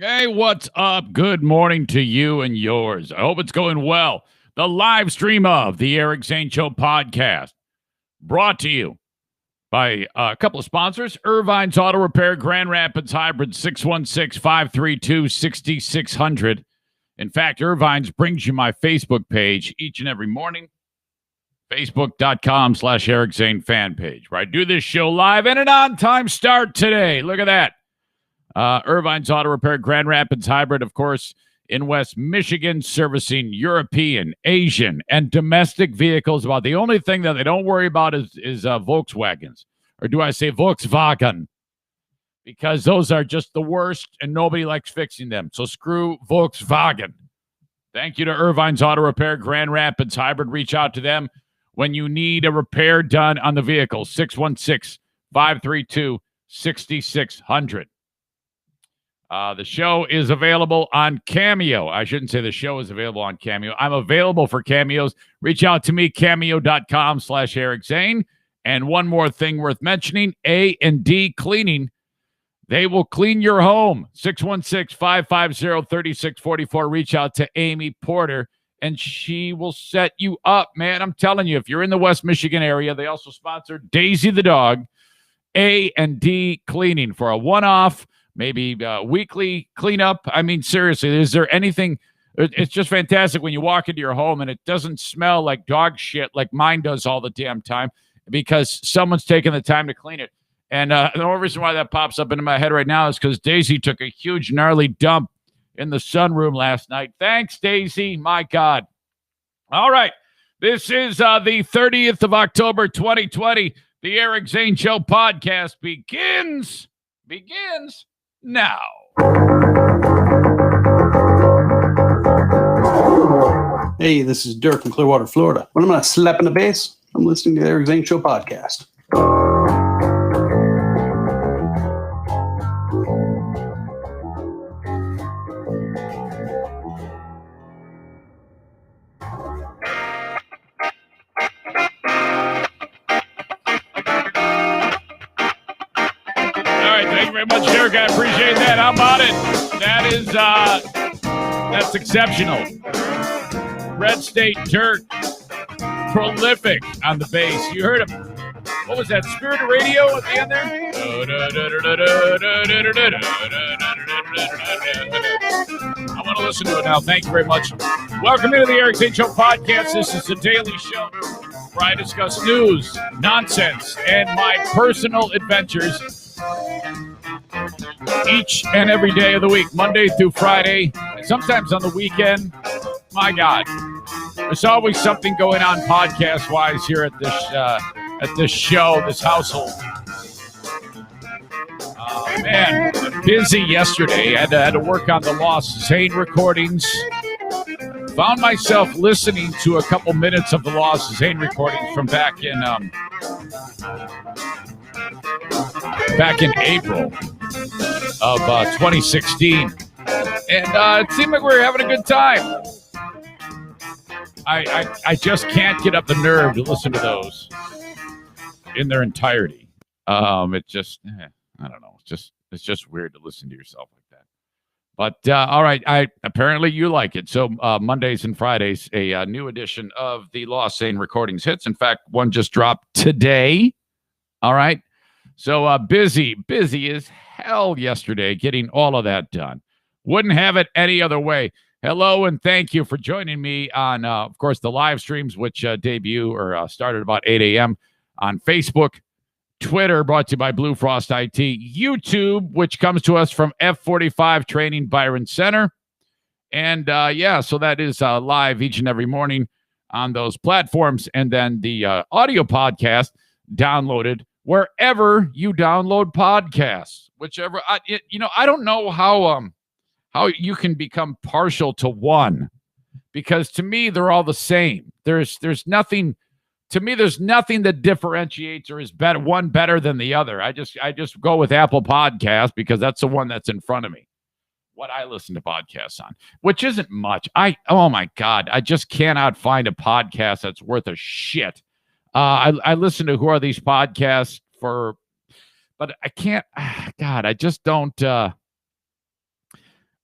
Hey, what's up? Good morning to you and yours. I hope it's going well. The live stream of the Eric Zane Show podcast brought to you by a couple of sponsors. Irvine's Auto Repair, Grand Rapids Hybrid, 616-532-6600. In fact, Irvine's brings you my Facebook page each and every morning. Facebook.com/Eric Zane fan page, where I do this show live and an on-time start today. Look at that. Irvine's Auto Repair, Grand Rapids Hybrid, of course, in West Michigan, servicing European, Asian, and domestic vehicles. About the only thing that they don't worry about is Volkswagens. Or do I say Volkswagen? Because those are just the worst, and nobody likes fixing them. So screw Volkswagen. Thank you to Irvine's Auto Repair, Grand Rapids Hybrid. Reach out to them when you need a repair done on the vehicle. 616-532-6600. The show is available on Cameo. I shouldn't say the show is available on Cameo. I'm available for cameos. Reach out to me, cameo.com/Eric Zane. And one more thing worth mentioning, A&D Cleaning. They will clean your home. 616-550-3644. Reach out to Amy Porter, and she will set you up, man. I'm telling you, if you're in the West Michigan area, they also sponsor Daisy the dog. A&D Cleaning for a one-off, maybe weekly cleanup. I mean, seriously, is there anything? It's just fantastic when you walk into your home and it doesn't smell like dog shit like mine does all the damn time because someone's taken the time to clean it. And the only reason why that pops up into my head right now is because Daisy took a huge, gnarly dump in the sunroom last night. Thanks, Daisy. My God. All right. This is the 30th of October, 2020. The Eric Zane Show podcast begins now. Hey, this is Dirk from Clearwater, Florida. When I'm not slapping the bass, I'm listening to the Eric Zane Show podcast. Thank you very much, Dirk. I appreciate that. How about it? That's exceptional. Red State Dirk, prolific on the bass. You heard him. What was that? Spirit of Radio at the end there? I want to listen to it now. Thank you very much. Welcome into the Eric Zane Show podcast. This is the daily show where I discuss news, nonsense, and my personal adventures each and every day of the week, Monday through Friday, and sometimes on the weekend. My God, there's always something going on podcast-wise here at this show, this household. Man, busy yesterday. I had to work on the Lost Zane recordings. Found myself listening to a couple minutes of the Lost Zane recordings from back in April of 2016, and it seemed like we were having a good time. I just can't get up the nerve to listen to those in their entirety. It just I don't know. It's just weird to listen to yourself like that. But all right, apparently you like it. So Mondays and Fridays, a new edition of the Lost Zane Recordings hits. In fact, one just dropped today. All right. So busy as hell yesterday getting all of that done. Wouldn't have it any other way. Hello and thank you for joining me on, of course, the live streams, which debut or started about 8 a.m. on Facebook, Twitter, brought to you by Blue Frost IT, YouTube, which comes to us from F45 Training Byron Center. And so that is live each and every morning on those platforms. And then the audio podcast downloaded wherever you download podcasts, whichever. I don't know how you can become partial to one, because to me they're all the same. There's nothing. To me, there's nothing that differentiates or is better than the other. I just go with Apple Podcasts because that's the one that's in front of me. What I listen to podcasts on, which isn't much. Oh my God, I just cannot find a podcast that's worth a shit. I listen to who are these podcasts for, but I can't. God, I just don't.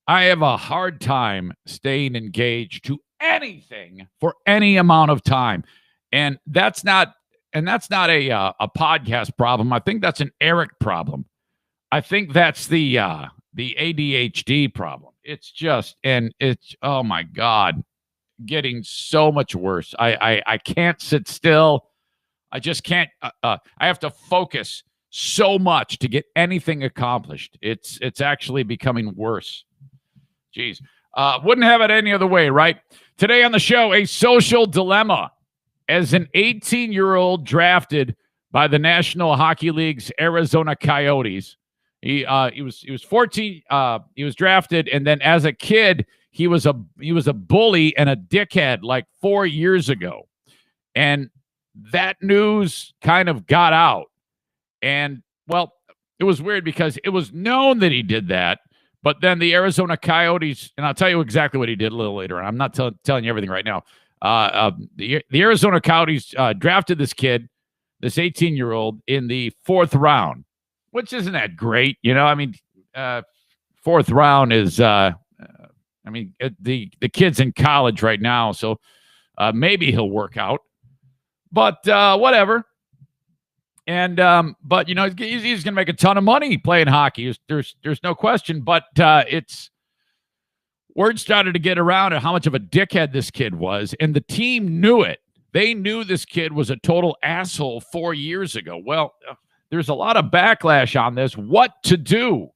I have a hard time staying engaged to anything for any amount of time. And that's not a podcast problem. I think that's an Eric problem. I think that's the ADHD problem. It's just, and it's, oh my God, getting so much worse. I can't sit still. I just can't. I have to focus so much to get anything accomplished. It's actually becoming worse. Jeez. Wouldn't have it any other way, right? Today on the show, a social dilemma. As an 18-year-old drafted by the National Hockey League's Arizona Coyotes, he was 14. He was drafted, and then as a kid, he was a bully and a dickhead like 4 years ago, and that news kind of got out. And well, it was weird because it was known that he did that. But then the Arizona Coyotes, and I'll tell you exactly what he did a little later on. I'm not telling you everything right now. The Arizona Coyotes drafted this kid, this 18-year-old, in the 4th round, which isn't that great. You know, I mean, 4th round is, the kid's in college right now, so maybe he'll work out. But whatever. And but you know, he's going to make a ton of money playing hockey. There's no question. But word started to get around of how much of a dickhead this kid was, and the team knew it. They knew this kid was a total asshole 4 years ago. Well, there's a lot of backlash on this. What to do?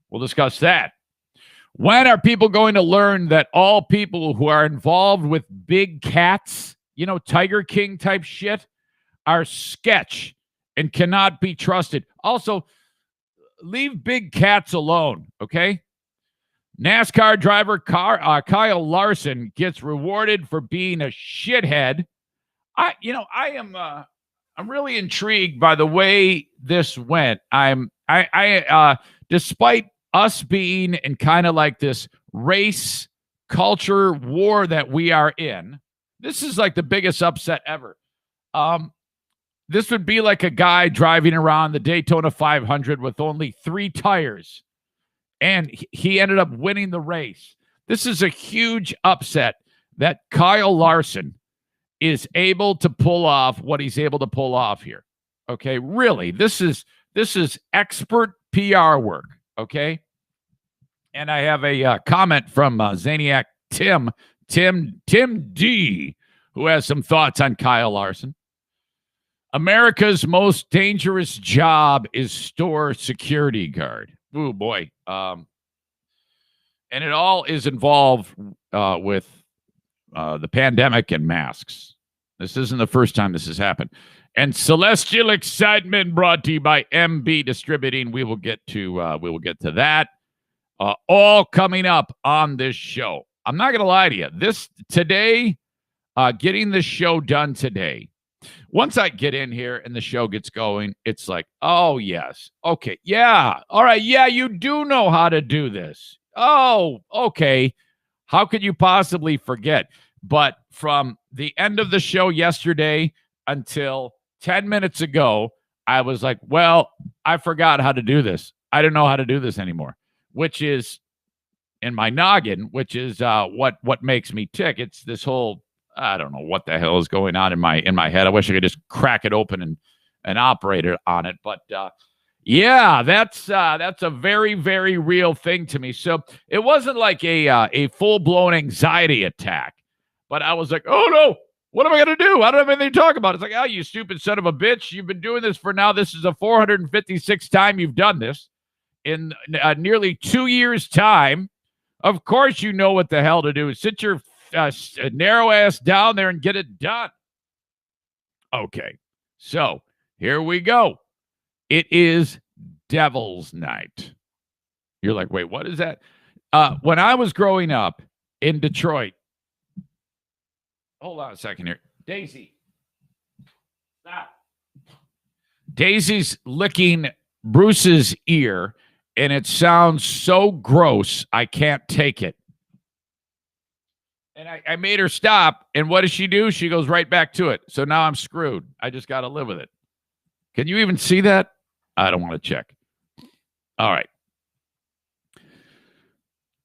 We'll discuss that. When are people going to learn that all people who are involved with big cats, you know, Tiger King type shit, are sketch and cannot be trusted? Also, leave big cats alone, okay? NASCAR driver Kyle Larson gets rewarded for being a shithead. I'm really intrigued by the way this went. Despite us being in kind of like this race culture war that we are in, this is like the biggest upset ever. This would be like a guy driving around the Daytona 500 with only 3 tires, and he ended up winning the race. This is a huge upset that Kyle Larson is able to pull off what he's able to pull off here. Okay, really, this is expert PR work. Okay, and I have a comment from Zaniac Tim D, who has some thoughts on Kyle Larson. America's most dangerous job is store security guard. Oh, boy. And it all is involved with the pandemic and masks. This isn't the first time this has happened. And celestial excitement brought to you by MB Distributing. We will get to that. All coming up on this show. I'm not going to lie to you. Getting this show done today. Once I get in here and the show gets going, it's like, oh, yes. Okay. Yeah. All right. Yeah, you do know how to do this. Oh, okay. How could you possibly forget? But from the end of the show yesterday until 10 minutes ago, I was like, well, I forgot how to do this. I don't know how to do this anymore, which is in my noggin, which is what makes me tick. It's this whole, I don't know what the hell is going on in my head. I wish I could just crack it open and operate it on it. But yeah, that's a very, very real thing to me. So it wasn't like a full-blown anxiety attack, but I was like, oh no, what am I going to do? I don't have anything to talk about. It's like, oh, you stupid son of a bitch. You've been doing this for now. This is the 456th time you've done this in nearly 2 years' time. Of course you know what the hell to do. Sit your narrow ass down there and get it done. Okay, so here we go. It is Devil's Night. You're like, wait, what is that? When I was growing up in Detroit, hold on a second here. Daisy, stop. Daisy's licking Bruce's ear, and it sounds so gross, I can't take it. And I made her stop, and what does she do? She goes right back to it. So now I'm screwed. I just got to live with it. Can you even see that? I don't want to check. All right.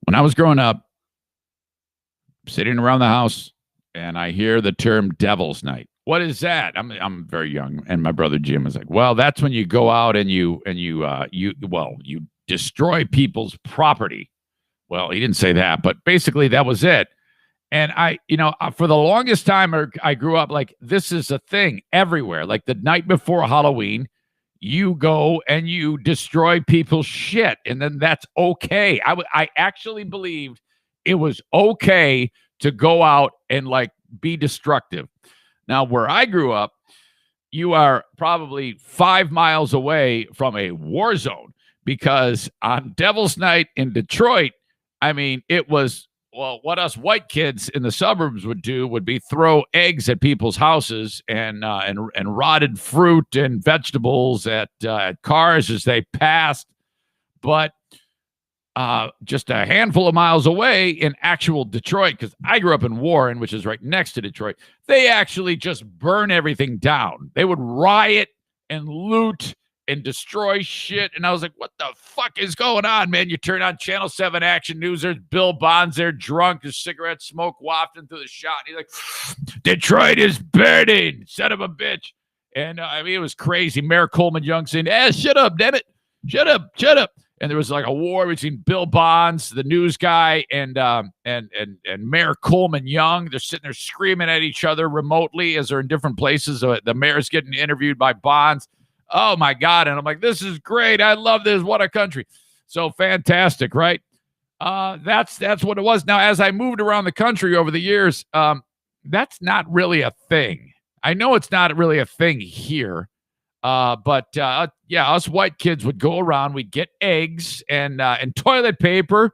When I was growing up, sitting around the house, and I hear the term Devil's Night. What is that? I'm very young, and my brother Jim was like, "Well, that's when you go out and you destroy people's property." Well, he didn't say that, but basically that was it. And for the longest time, I grew up like this is a thing everywhere. Like the night before Halloween, you go and you destroy people's shit, and then that's okay. I actually believed it was okay to go out and like be destructive. Now, where I grew up, you are probably 5 miles away from a war zone because on Devil's Night in Detroit, I mean, it was, well, what us white kids in the suburbs would do would be throw eggs at people's houses and rotted fruit and vegetables at cars as they passed. But just a handful of miles away in actual Detroit, because I grew up in Warren, which is right next to Detroit, they actually just burn everything down. They would riot and loot and destroy shit. And I was like, what the fuck is going on, man? You turn on Channel 7 Action News, there's Bill Bonds there drunk, there's cigarette smoke wafting through the shot. And he's like, Detroit is burning, son of a bitch. And it was crazy. Mayor Coleman Young saying, shut up, damn it. Shut up. And there was like a war between Bill Bonds, the news guy, and Mayor Coleman Young. They're sitting there screaming at each other remotely as they're in different places. The mayor's getting interviewed by Bonds. Oh my God. And I'm like, this is great. I love this. What a country. So fantastic, right? That's what it was. Now, as I moved around the country over the years, that's not really a thing. I know it's not really a thing here. But us white kids would go around, we'd get eggs and toilet paper,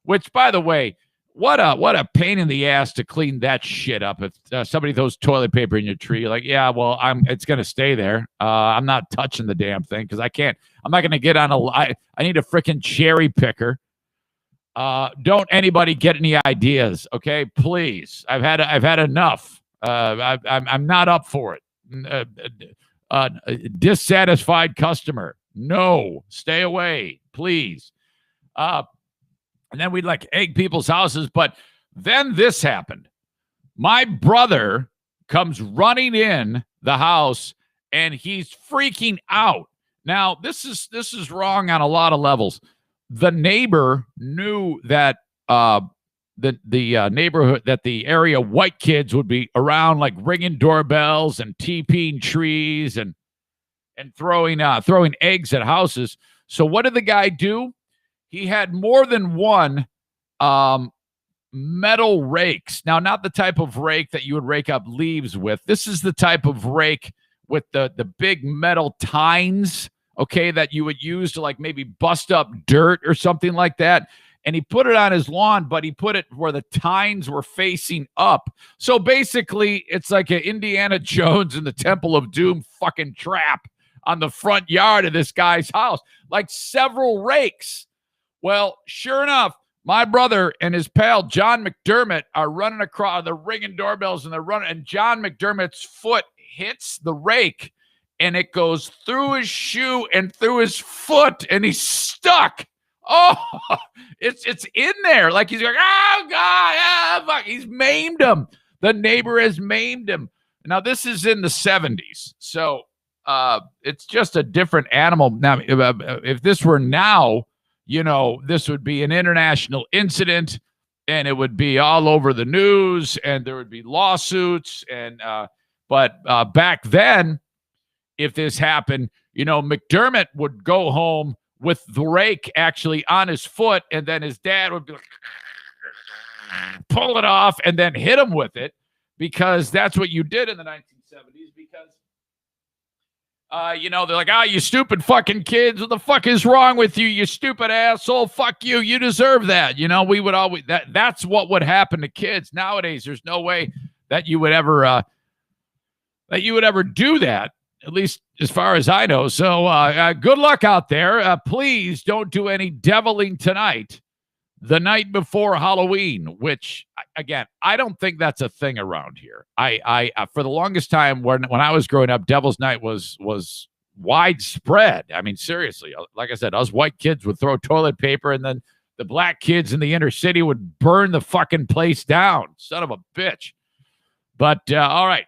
which, by the way, what a pain in the ass to clean that shit up. If somebody throws toilet paper in your tree, you're like, yeah, well, it's going to stay there. I'm not touching the damn thing because I'm not going to get on I need a freaking cherry picker. Don't anybody get any ideas. Okay, please. I've had enough. I'm not up for it. Dissatisfied customer. No, stay away, please. And then we'd like egg people's houses. But then this happened. My brother comes running in the house and he's freaking out. Now, this is wrong on a lot of levels. The neighbor knew that the neighborhood, that the area white kids would be around, like ringing doorbells and TPing trees and throwing eggs at houses. So what did the guy do? He had more than one metal rakes. Now, not the type of rake that you would rake up leaves with. This is the type of rake with the big metal tines, okay, that you would use to like maybe bust up dirt or something like that. And he put it on his lawn, but he put it where the tines were facing up. So basically, it's like an Indiana Jones in the Temple of Doom fucking trap on the front yard of this guy's house. Like several rakes. Well, sure enough, my brother and his pal, John McDermott, are running across the ringing doorbells and they're running. And John McDermott's foot hits the rake and it goes through his shoe and through his foot and he's stuck. Oh, it's in there. Like he's like, oh God, fuck. He's maimed him. The neighbor has maimed him. Now, this is in the 70s. So it's just a different animal. Now, if this were now, this would be an international incident and it would be all over the news and there would be lawsuits. But back then, if this happened, McDermott would go home with the rake actually on his foot, and then his dad would be like, pull it off and then hit him with it, because that's what you did in the 1970s. Because, they're like, you stupid fucking kids. What the fuck is wrong with you? You stupid asshole. Fuck you. You deserve that. We would always, that's what would happen to kids. Nowadays, there's no way that you would ever do that. At least as far as I know. So good luck out there. Please don't do any deviling tonight, the night before Halloween, which, again, I don't think that's a thing around here. I for the longest time when I was growing up, Devil's Night was widespread. I mean, seriously, like I said, us white kids would throw toilet paper and then the black kids in the inner city would burn the fucking place down. Son of a bitch. But all right.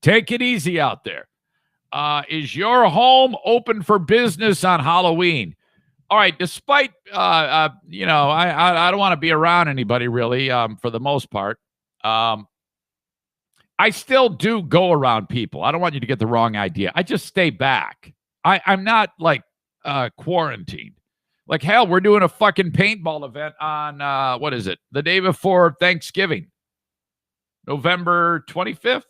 Take it easy out there. Is your home open for business on Halloween? All right. Despite, I don't want to be around anybody really for the most part. I still do go around people. I don't want you to get the wrong idea. I just stay back. I'm not like quarantined. Like, hell, we're doing a fucking paintball event on, what is it? The day before Thanksgiving, November 25th.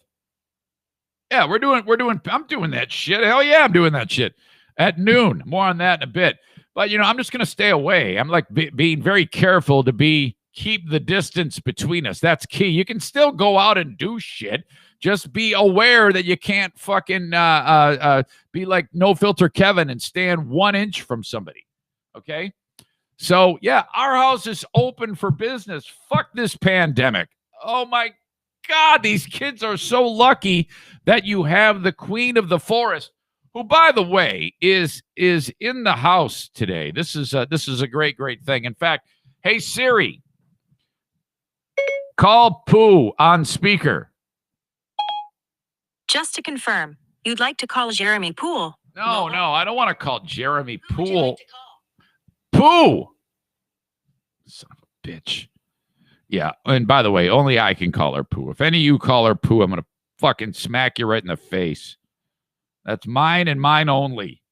Yeah, I'm doing that shit. Hell yeah, I'm doing that shit at noon. More on that in a bit. But, I'm just going to stay away. I'm like being very careful to keep the distance between us. That's key. You can still go out and do shit. Just be aware that you can't fucking be like No Filter Kevin and stand 1 inch from somebody. Okay? So, yeah, our house is open for business. Fuck this pandemic. Oh, my God, these kids are so lucky that you have the queen of the forest, who, by the way, is in the house today. This is a great, great thing. In fact, hey, Siri, call Pooh on speaker. Just to confirm, you'd like to call Jeremy Poole? No, I don't want to call Jeremy Poole. Pooh! Son of a bitch. Yeah, and by the way, only I can call her Pooh. If any of you call her Pooh, I'm going to fucking smack you right in the face. That's mine and mine only.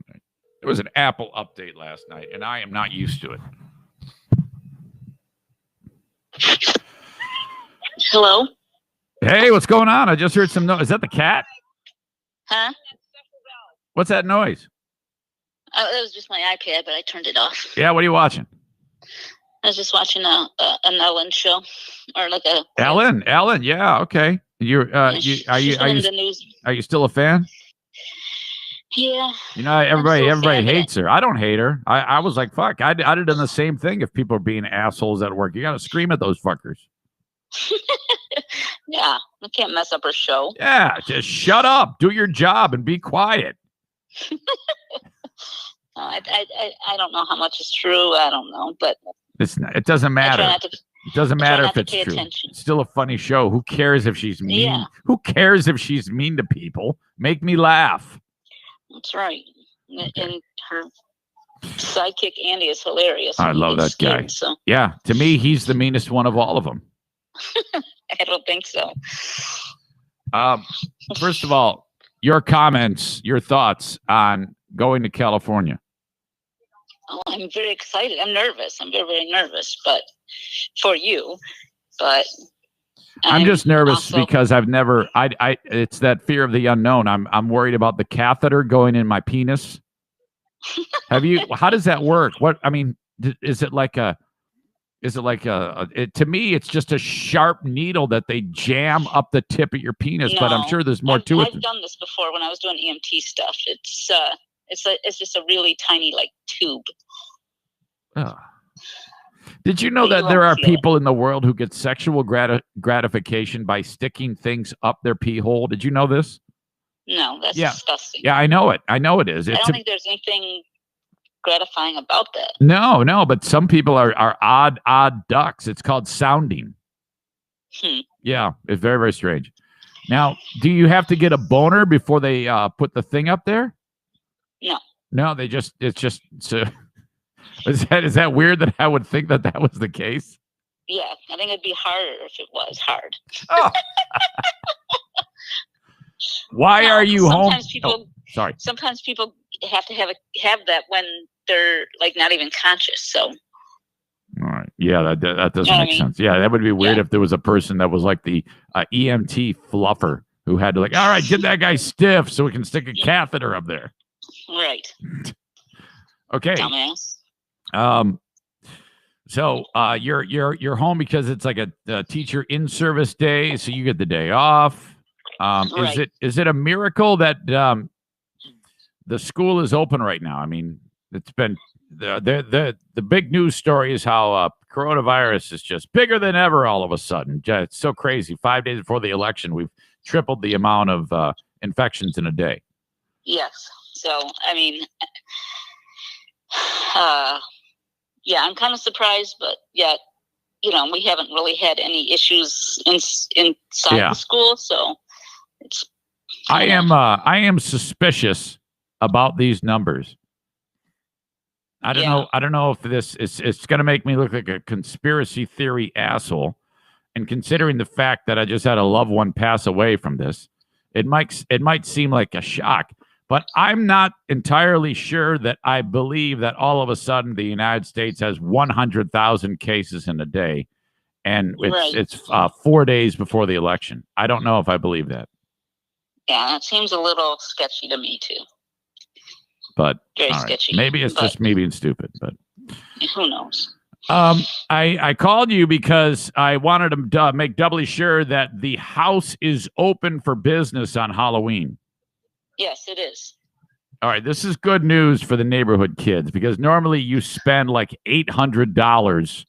There was an Apple update last night, and I am not used to it. Hello? Hey, what's going on? I just heard some noise. Is that the cat? Huh? What's that noise? Oh, that was just my iPad, but I turned it off. Yeah, what are you watching? I was just watching an Ellen show, or like a Ellen. Yeah, okay. Are you still a fan? Yeah. Everybody hates her. I don't hate her. I was like, fuck. I'd have done the same thing if people are being assholes at work. You got to scream at those fuckers. Yeah, I can't mess up her show. Yeah, just shut up, do your job, and be quiet. I don't know how much is true. I don't know, but it doesn't matter. It doesn't matter if it's true. Attention. It's still a funny show. Who cares if she's mean? Yeah. Who cares if she's mean to people? Make me laugh. That's right. And her sidekick Andy is hilarious. I love that guy. So. Yeah, to me, he's the meanest one of all of them. I don't think so. First of all, your comments, your thoughts on going to California. Oh, I'm very excited. I'm nervous. I'm very, very nervous, but for you. But I'm just nervous because I've never. It's that fear of the unknown. I'm worried about the catheter going in my penis. Have you? How does that work? What I mean, is it like a? To me, it's just a sharp needle that they jam up the tip of your penis. No, but I'm sure there's more to it. I've done this before when I was doing EMT stuff. It's just a really tiny tube. Oh. Did you know that there are people in the world who get sexual gratification by sticking things up their pee hole? Did you know this? No, that's disgusting. Yeah, I know it. I know it is. I don't think there's anything gratifying about that. No, but some people are odd ducks. It's called sounding. Yeah, it's very, very strange. Now, do you have to get a boner before they put the thing up there? No, it's just so. Is that weird that I would think that was the case? Yeah, I think it'd be harder if it was hard. Oh. Why are you home? Sorry. Sometimes people have to have that when they're not even conscious. So. All right. Yeah, that doesn't make sense. Yeah, that would be weird if there was a person that was like the EMT fluffer who had to all right, get that guy stiff so we can stick a catheter up there. Right. Okay. Dumbass. So you're home because it's like a teacher in service day, so you get the day off. Right. Is it a miracle that the school is open right now? I mean, it's been the big news story is how coronavirus is just bigger than ever all of a sudden. It's so crazy. 5 days before the election, we've tripled the amount of infections in a day. Yes. So, I mean, Yeah, I'm kind of surprised, but yet, we haven't really had any issues inside the school, so it's. I am suspicious about these numbers. I don't know. I don't know if it's going to make me look like a conspiracy theory asshole. And considering the fact that I just had a loved one pass away from this, it might seem like a shock. But I'm not entirely sure that I believe that all of a sudden the United States has 100,000 cases in a day, and it's 4 days before the election. I don't know if I believe that. Yeah, that seems a little sketchy to me too. But very sketchy. Maybe it's just me being stupid. But who knows? I called you because I wanted to make doubly sure that the house is open for business on Halloween. Yes, it is. All right, this is good news for the neighborhood kids because normally you spend like $800.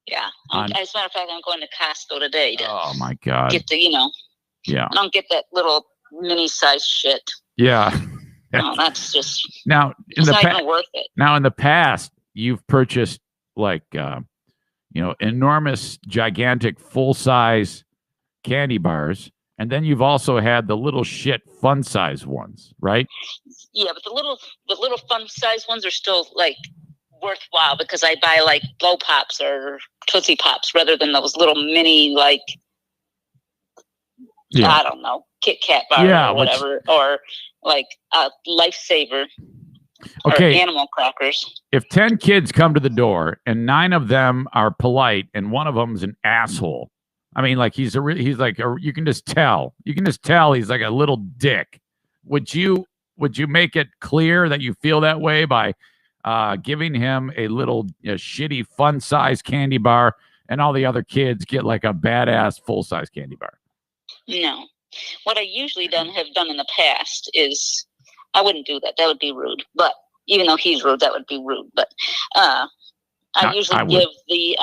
Yeah. As a matter of fact, I'm going to Costco today to oh my God. Get the, Yeah. I don't get that little mini size shit. Yeah. No, that's just now it's not even worth it. Now in the past, you've purchased like enormous, gigantic, full-size candy bars. And then you've also had the little shit fun size ones, right? Yeah, but the little fun size ones are still like worthwhile because I buy like Blow Pops or Tootsie Pops rather than those little mini like I don't know, Kit Kat bar or whatever, or like a Lifesaver or animal crackers. If 10 kids come to the door and 9 of them are polite and one of them's an asshole. I mean, like you can just tell. You can just tell he's like a little dick. Would you make it clear that you feel that way by giving him a little shitty fun size candy bar and all the other kids get like a badass full size candy bar? No. What I usually have done in the past is I wouldn't do that. That would be rude. But even though he's rude, that would be rude. But I usually give the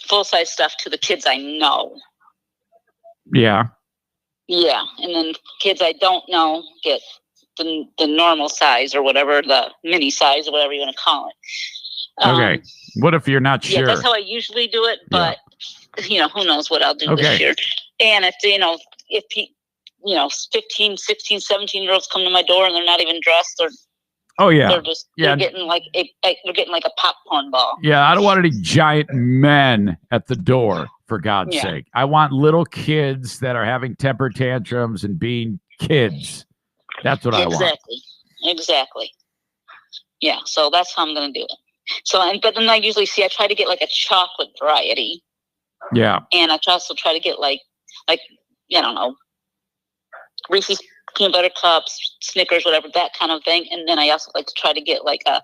full-size stuff to the kids I know. Yeah. Yeah. And then kids I don't know get the normal size or whatever, the mini size or whatever you want to call it. Okay. What if you're not sure? Yeah, that's how I usually do it. But, who knows what I'll do this year. And if he, 15, 16, 17-year-olds come to my door and they're not even dressed or they're just they're getting like a popcorn ball. Yeah, I don't want any giant men at the door, for God's sake. I want little kids that are having temper tantrums and being kids. That's what I want. Exactly. Yeah, so that's how I'm going to do it. So, but then I usually I try to get like a chocolate variety. Yeah. And I also try to get like I don't know, Reese's peanut butter cups, Snickers, whatever, that kind of thing. And then I also like to try to get like a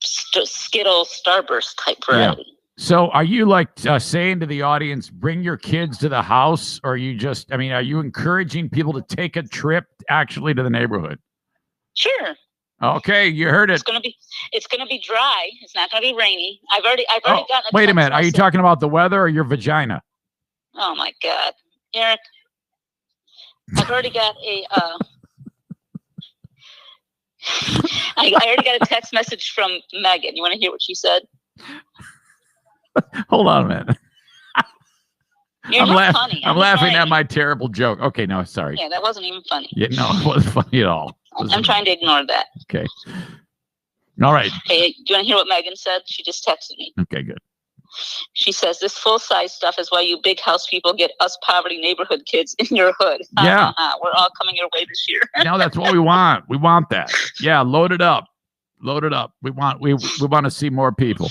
Skittles Starburst type variety. Yeah. So are you like saying to the audience, bring your kids to the house? Or are you encouraging people to take a trip actually to the neighborhood? Sure. Okay, you heard it. It's gonna be dry. It's not gonna be rainy. I've already gotten wait a minute. Are you talking about the weather or your vagina? Oh my God, Eric. I've already got a I already got a text message from Megan. You want to hear what she said? Hold on a minute. Funny. I'm laughing at my terrible joke. Okay, no, sorry. Yeah, that wasn't even funny. Yeah, no, it wasn't funny at all. I'm trying to ignore that. Okay. All right. Hey, do you want to hear what Megan said? She just texted me. Okay, good. She says, this full-size stuff is why you big house people get us poverty neighborhood kids in your hood. Yeah. We're all coming your way this year. No, that's what we want. We want that. Yeah, load it up. Load it up. We want to see more people.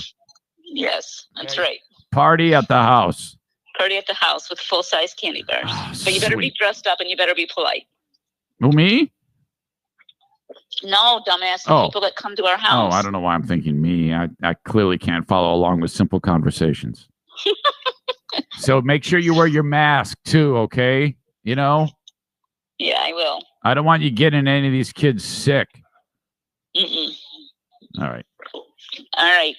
Yes, that's right. Party at the house. Party at the house with full-size candy bars. But you better be dressed up and you better be polite. Who, me? No, dumbass. The people that come to our house. Oh, I don't know why I'm thinking me. I clearly can't follow along with simple conversations. So make sure you wear your mask too, okay? Yeah, I will. I don't want you getting any of these kids sick. Mm-mm. All right. All right.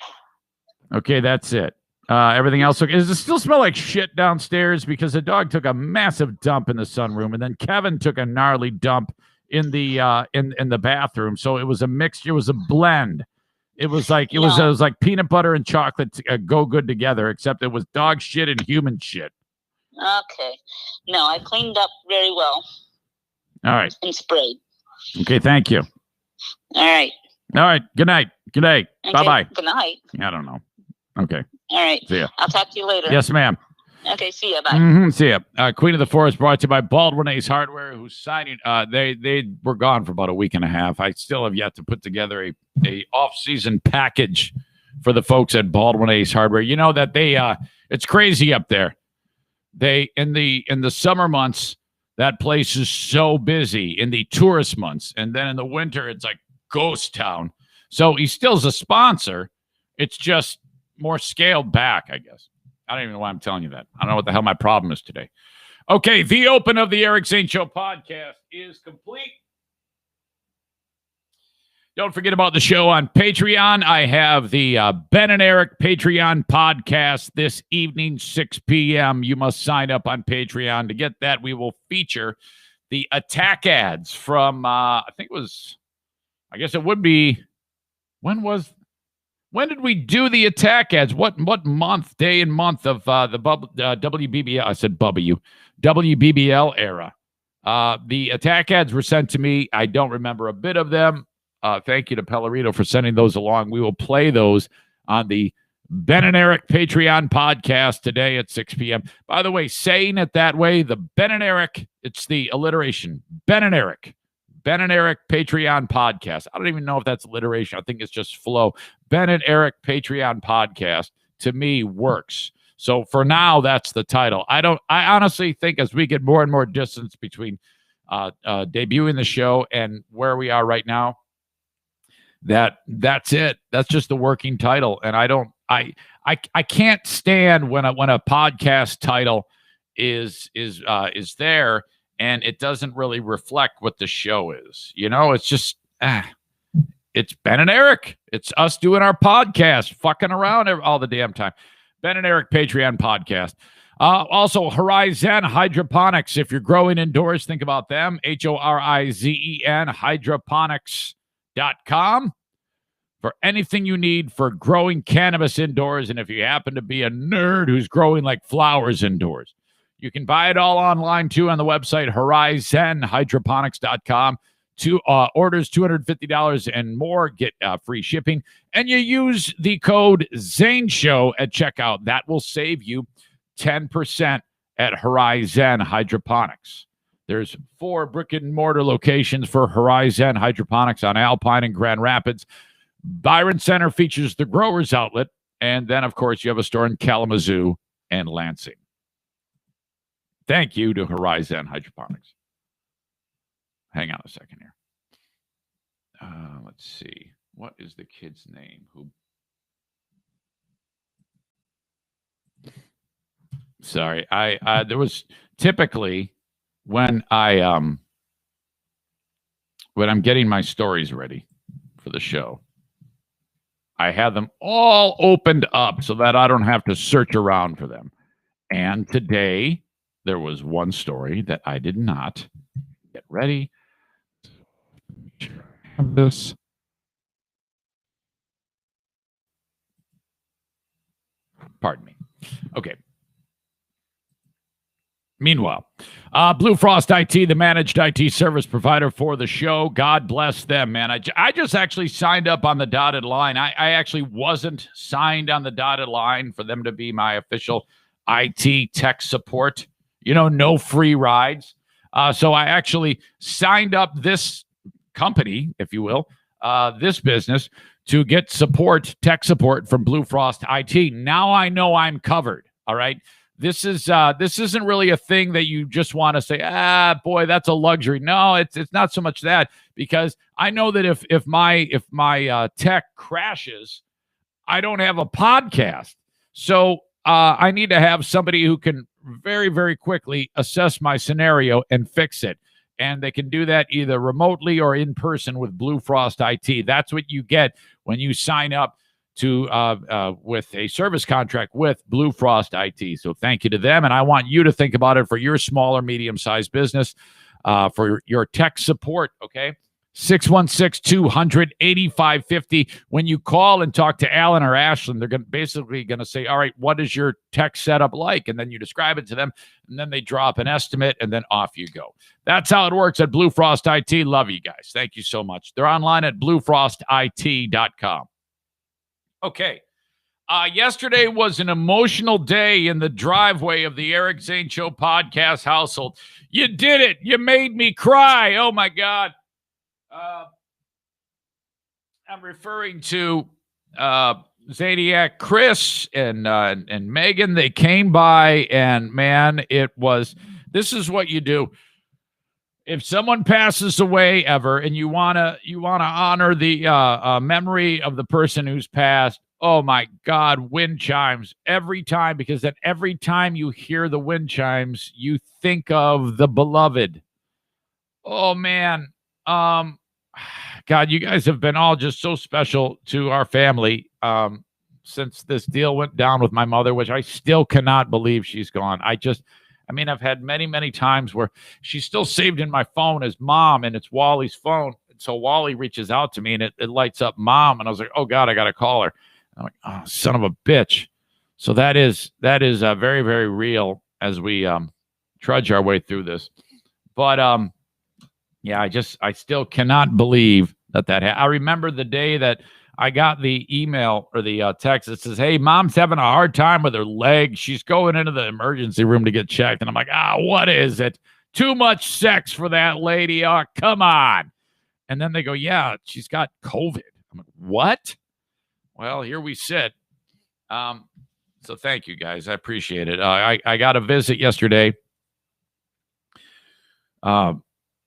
Okay, that's it. Everything else okay? Does it still smell like shit downstairs? Because the dog took a massive dump in the sunroom, and then Kevin took a gnarly dump in the bathroom. So it was a mixture. It was a blend. It was like it was like peanut butter and chocolate go good together, except it was dog shit and human shit. Okay. No, I cleaned up very well. All right. And sprayed. Okay, thank you. All right. All right. Good night. Good day. Okay. Bye-bye. Good night. I don't know. Okay. All right. See ya. I'll talk to you later. Yes, ma'am. Okay, see ya. Bye. See ya. Queen of the Forest brought to you by Baldwin Ace Hardware, who's signing. They were gone for about a week and a half. I still have yet to put together a off-season package for the folks at Baldwin Ace Hardware. You know that it's crazy up there. In the summer months, that place is so busy in the tourist months, and then in the winter, it's like ghost town. So he still's a sponsor. It's just more scaled back, I guess. I don't even know why I'm telling you that. I don't know what the hell my problem is today. Okay, the open of the Eric Zane Show podcast is complete. Don't forget about the show on Patreon. I have the Ben and Eric Patreon podcast this evening, 6 p.m. You must sign up on Patreon. To get that, we will feature the attack ads from, I guess it would be, when did we do the attack ads? What month, day and month of the WBBL? I said WBBL era. The attack ads were sent to me. I don't remember a bit of them. Thank you to Pellerito for sending those along. We will play those on the Ben and Eric Patreon podcast today at 6 p.m. By the way, saying it that way, the Ben and Eric, it's the alliteration. Ben and Eric Patreon podcast. I don't even know if that's alliteration. I think it's just flow. Ben and Eric Patreon podcast, to me, works. So for now, that's the title. I honestly think as we get more and more distance between debuting the show and where we are right now, that's it. That's just the working title. And I can't stand when a podcast title is there and it doesn't really reflect what the show is. You know, it's just it's Ben and Eric. It's us doing our podcast, fucking around all the damn time. Ben and Eric Patreon podcast. Also, Horizon Hydroponics. If you're growing indoors, think about them. HORIZEN, hydroponics.com. For anything you need for growing cannabis indoors. And if you happen to be a nerd who's growing like flowers indoors, you can buy it all online too on the website, horizonhydroponics.com. Orders $250 and more get free shipping. And you use the code Zane Show at checkout. That will save you 10% at Horizon Hydroponics. There's 4 brick and mortar locations for Horizon Hydroponics on Alpine and Grand Rapids. Byron Center features the Growers Outlet. And then, of course, you have a store in Kalamazoo and Lansing. Thank you to Horizon Hydroponics. Hang on a second here. Let's see. What is the kid's name? Sorry. There was typically when I'm getting my stories ready for the show, I have them all opened up so that I don't have to search around for them. And today there was one story that I did not get ready. Have this. Pardon me. Okay. Meanwhile, Blue Frost IT, the managed IT service provider for the show. God bless them, man. I just actually signed up on the dotted line. I actually wasn't signed on the dotted line for them to be my official IT tech support. You know, no free rides. So I actually signed up this company, if you will, this business, to get support, tech support from Blue Frost IT. Now I know I'm covered. All right. This isn't really a thing that you just want to say, boy, that's a luxury. No, it's not so much that, because I know that if my tech crashes, I don't have a podcast. So I need to have somebody who can very, very quickly assess my scenario and fix it. And they can do that either remotely or in person with Blue Frost IT. That's what you get when you sign up to with a service contract with Blue Frost IT. So thank you to them. And I want you to think about it for your small or medium-sized business. for your tech support, okay? 616-200-8550. When you call and talk to Alan or Ashlyn, they're basically going to say, all right, what is your tech setup like? And then you describe it to them, and then they drop an estimate, and then off you go. That's how it works at Blue Frost IT. Love you guys. Thank you so much. They're online at bluefrostit.com. Okay. Yesterday was an emotional day in the driveway of the Eric Zane Show podcast household. You did it. You made me cry. Oh, my God. I'm referring to Zaniac Chris and Megan. They came by, and man, this is what you do. If someone passes away ever, and you wanna honor the memory of the person who's passed, oh my God, wind chimes every time, because then every time you hear the wind chimes, you think of the beloved. Oh man. God, you guys have been all just so special to our family since this deal went down with my mother, which I still cannot believe she's gone. I've had many, many times where she's still saved in my phone as Mom, and it's Wally's phone. So Wally reaches out to me, and it lights up Mom, and I was like, oh God, I got to call her. I'm like, oh, son of a bitch. So that is very, very real as we trudge our way through this. But yeah, I still cannot believe that I remember the day that I got the email or the text that says, hey, Mom's having a hard time with her leg. She's going into the emergency room to get checked. And I'm like, what is it? Too much sex for that lady. Oh, come on. And then they go, yeah, she's got COVID. I'm like, what? Well, here we sit. So thank you, guys. I appreciate it. I got a visit yesterday.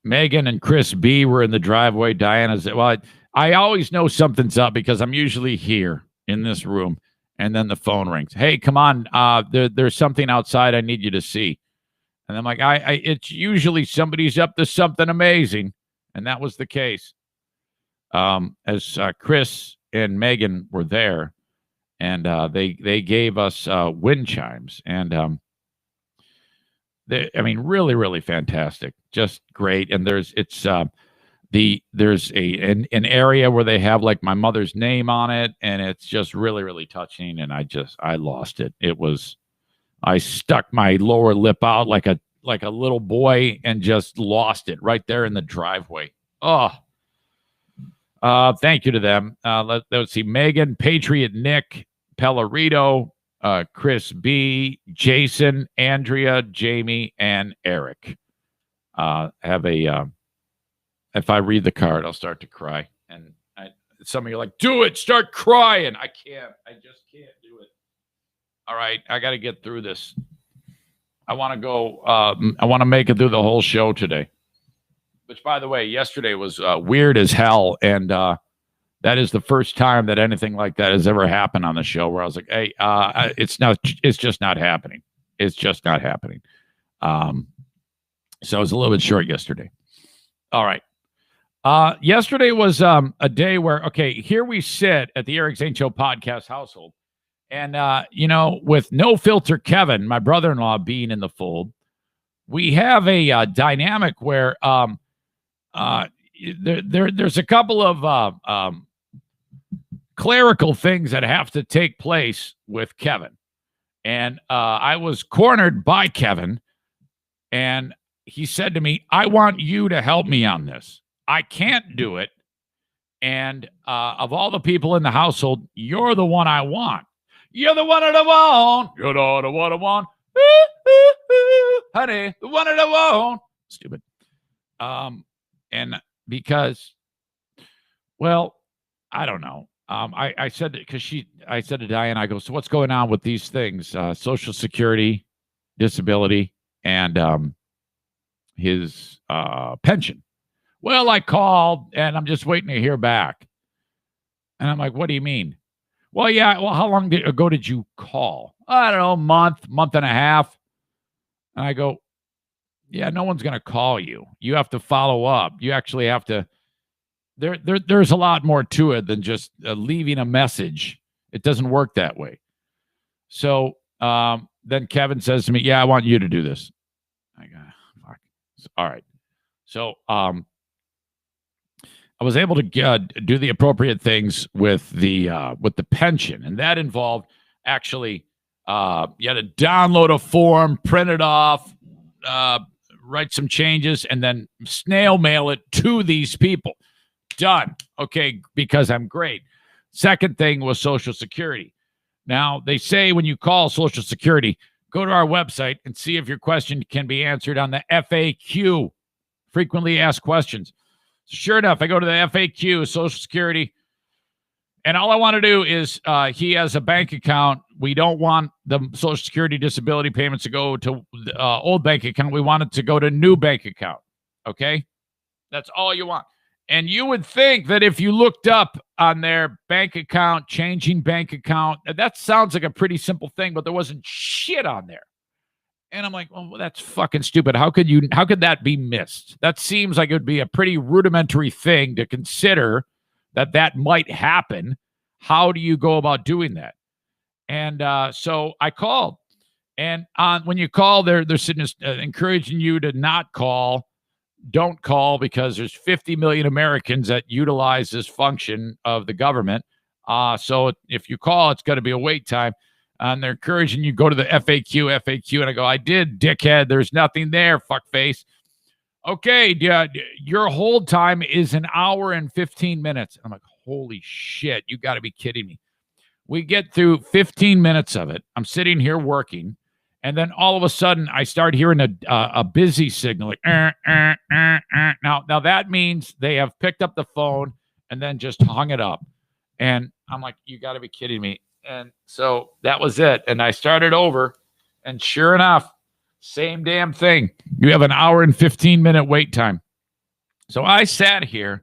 Megan and Chris B were in the driveway. Diana's, well, I always know something's up because I'm usually here in this room, and then the phone rings. Hey, come on. There's something outside I need you to see. And I'm like, it's usually somebody's up to something amazing. And that was the case. As Chris and Megan were there, and they gave us wind chimes, and really, really fantastic, just great. And there's an area where they have like my mother's name on it, and it's just really, really touching. And I lost it. I stuck my lower lip out like a little boy and just lost it right there in the driveway. Oh, thank you to them. Let's see, Megan, Patriot, Nick, Pellerito, Chris B, Jason, Andrea, Jamie, and Eric. If I read the card, I'll start to cry. And some of you are like, do it, start crying. I can't. I just can't do it. All right, I got to get through this. I want to go. I want to make it through the whole show today. Which, by the way, yesterday was weird as hell, and that is the first time that anything like that has ever happened on the show. Where I was like, "Hey, it's just not happening. It's just not happening." So I was a little bit short yesterday. All right. Yesterday was a day where, okay, here we sit at the Eric Zane Show podcast household. And, with no filter Kevin, my brother-in-law, being in the fold, we have a dynamic where there's a couple of clerical things that have to take place with Kevin. And I was cornered by Kevin, and he said to me, I want you to help me on this. I can't do it. And of all the people in the household, you're the one I want. You're the one I want. You're the one I want. Honey, the one I want. Stupid. And because, well, I don't know. I said to Diane, I go, so what's going on with these things? Social Security, disability, and his pension. Well, I called, and I'm just waiting to hear back. And I'm like, what do you mean? Well, yeah. Well, how long ago did you call? I don't know, month and a half. And I go, yeah, no one's going to call you. You have to follow up. You actually have to. There's a lot more to it than just leaving a message. It doesn't work that way. So then Kevin says to me, yeah, I want you to do this. I go, fuck. All right. So I was able to do the appropriate things with the pension, and that involved actually you had to download a form, print it off, write some changes, and then snail mail it to these people. Done. Okay, because I'm great. Second thing was Social Security. Now, they say when you call Social Security, go to our website and see if your question can be answered on the FAQ, frequently asked questions. So sure enough, I go to the FAQ, Social Security, and all I want to do is he has a bank account. We don't want the Social Security disability payments to go to the old bank account. We want it to go to new bank account. Okay? That's all you want. And you would think that if you looked up on their bank account, changing bank account, that sounds like a pretty simple thing, but there wasn't shit on there. And I'm like, well, that's fucking stupid. How could that be missed? That seems like it would be a pretty rudimentary thing to consider that might happen. How do you go about doing that? And so I called. And when you call, they're sitting encouraging you to not call. Don't call because there's 50 million Americans that utilize this function of the government. So if you call, it's going to be a wait time. And they're encouraging you go to the FAQ. And I go, I did, dickhead. There's nothing there, fuckface. Okay, your hold time is an hour and 15 minutes. I'm like, holy shit, you got to be kidding me. We get through 15 minutes of it. I'm sitting here working. And then all of a sudden, I start hearing a busy signal. Like, Now that means they have picked up the phone and then just hung it up. And I'm like, you got to be kidding me. And so that was it. And I started over. And sure enough, same damn thing. You have an hour and 15-minute wait time. So I sat here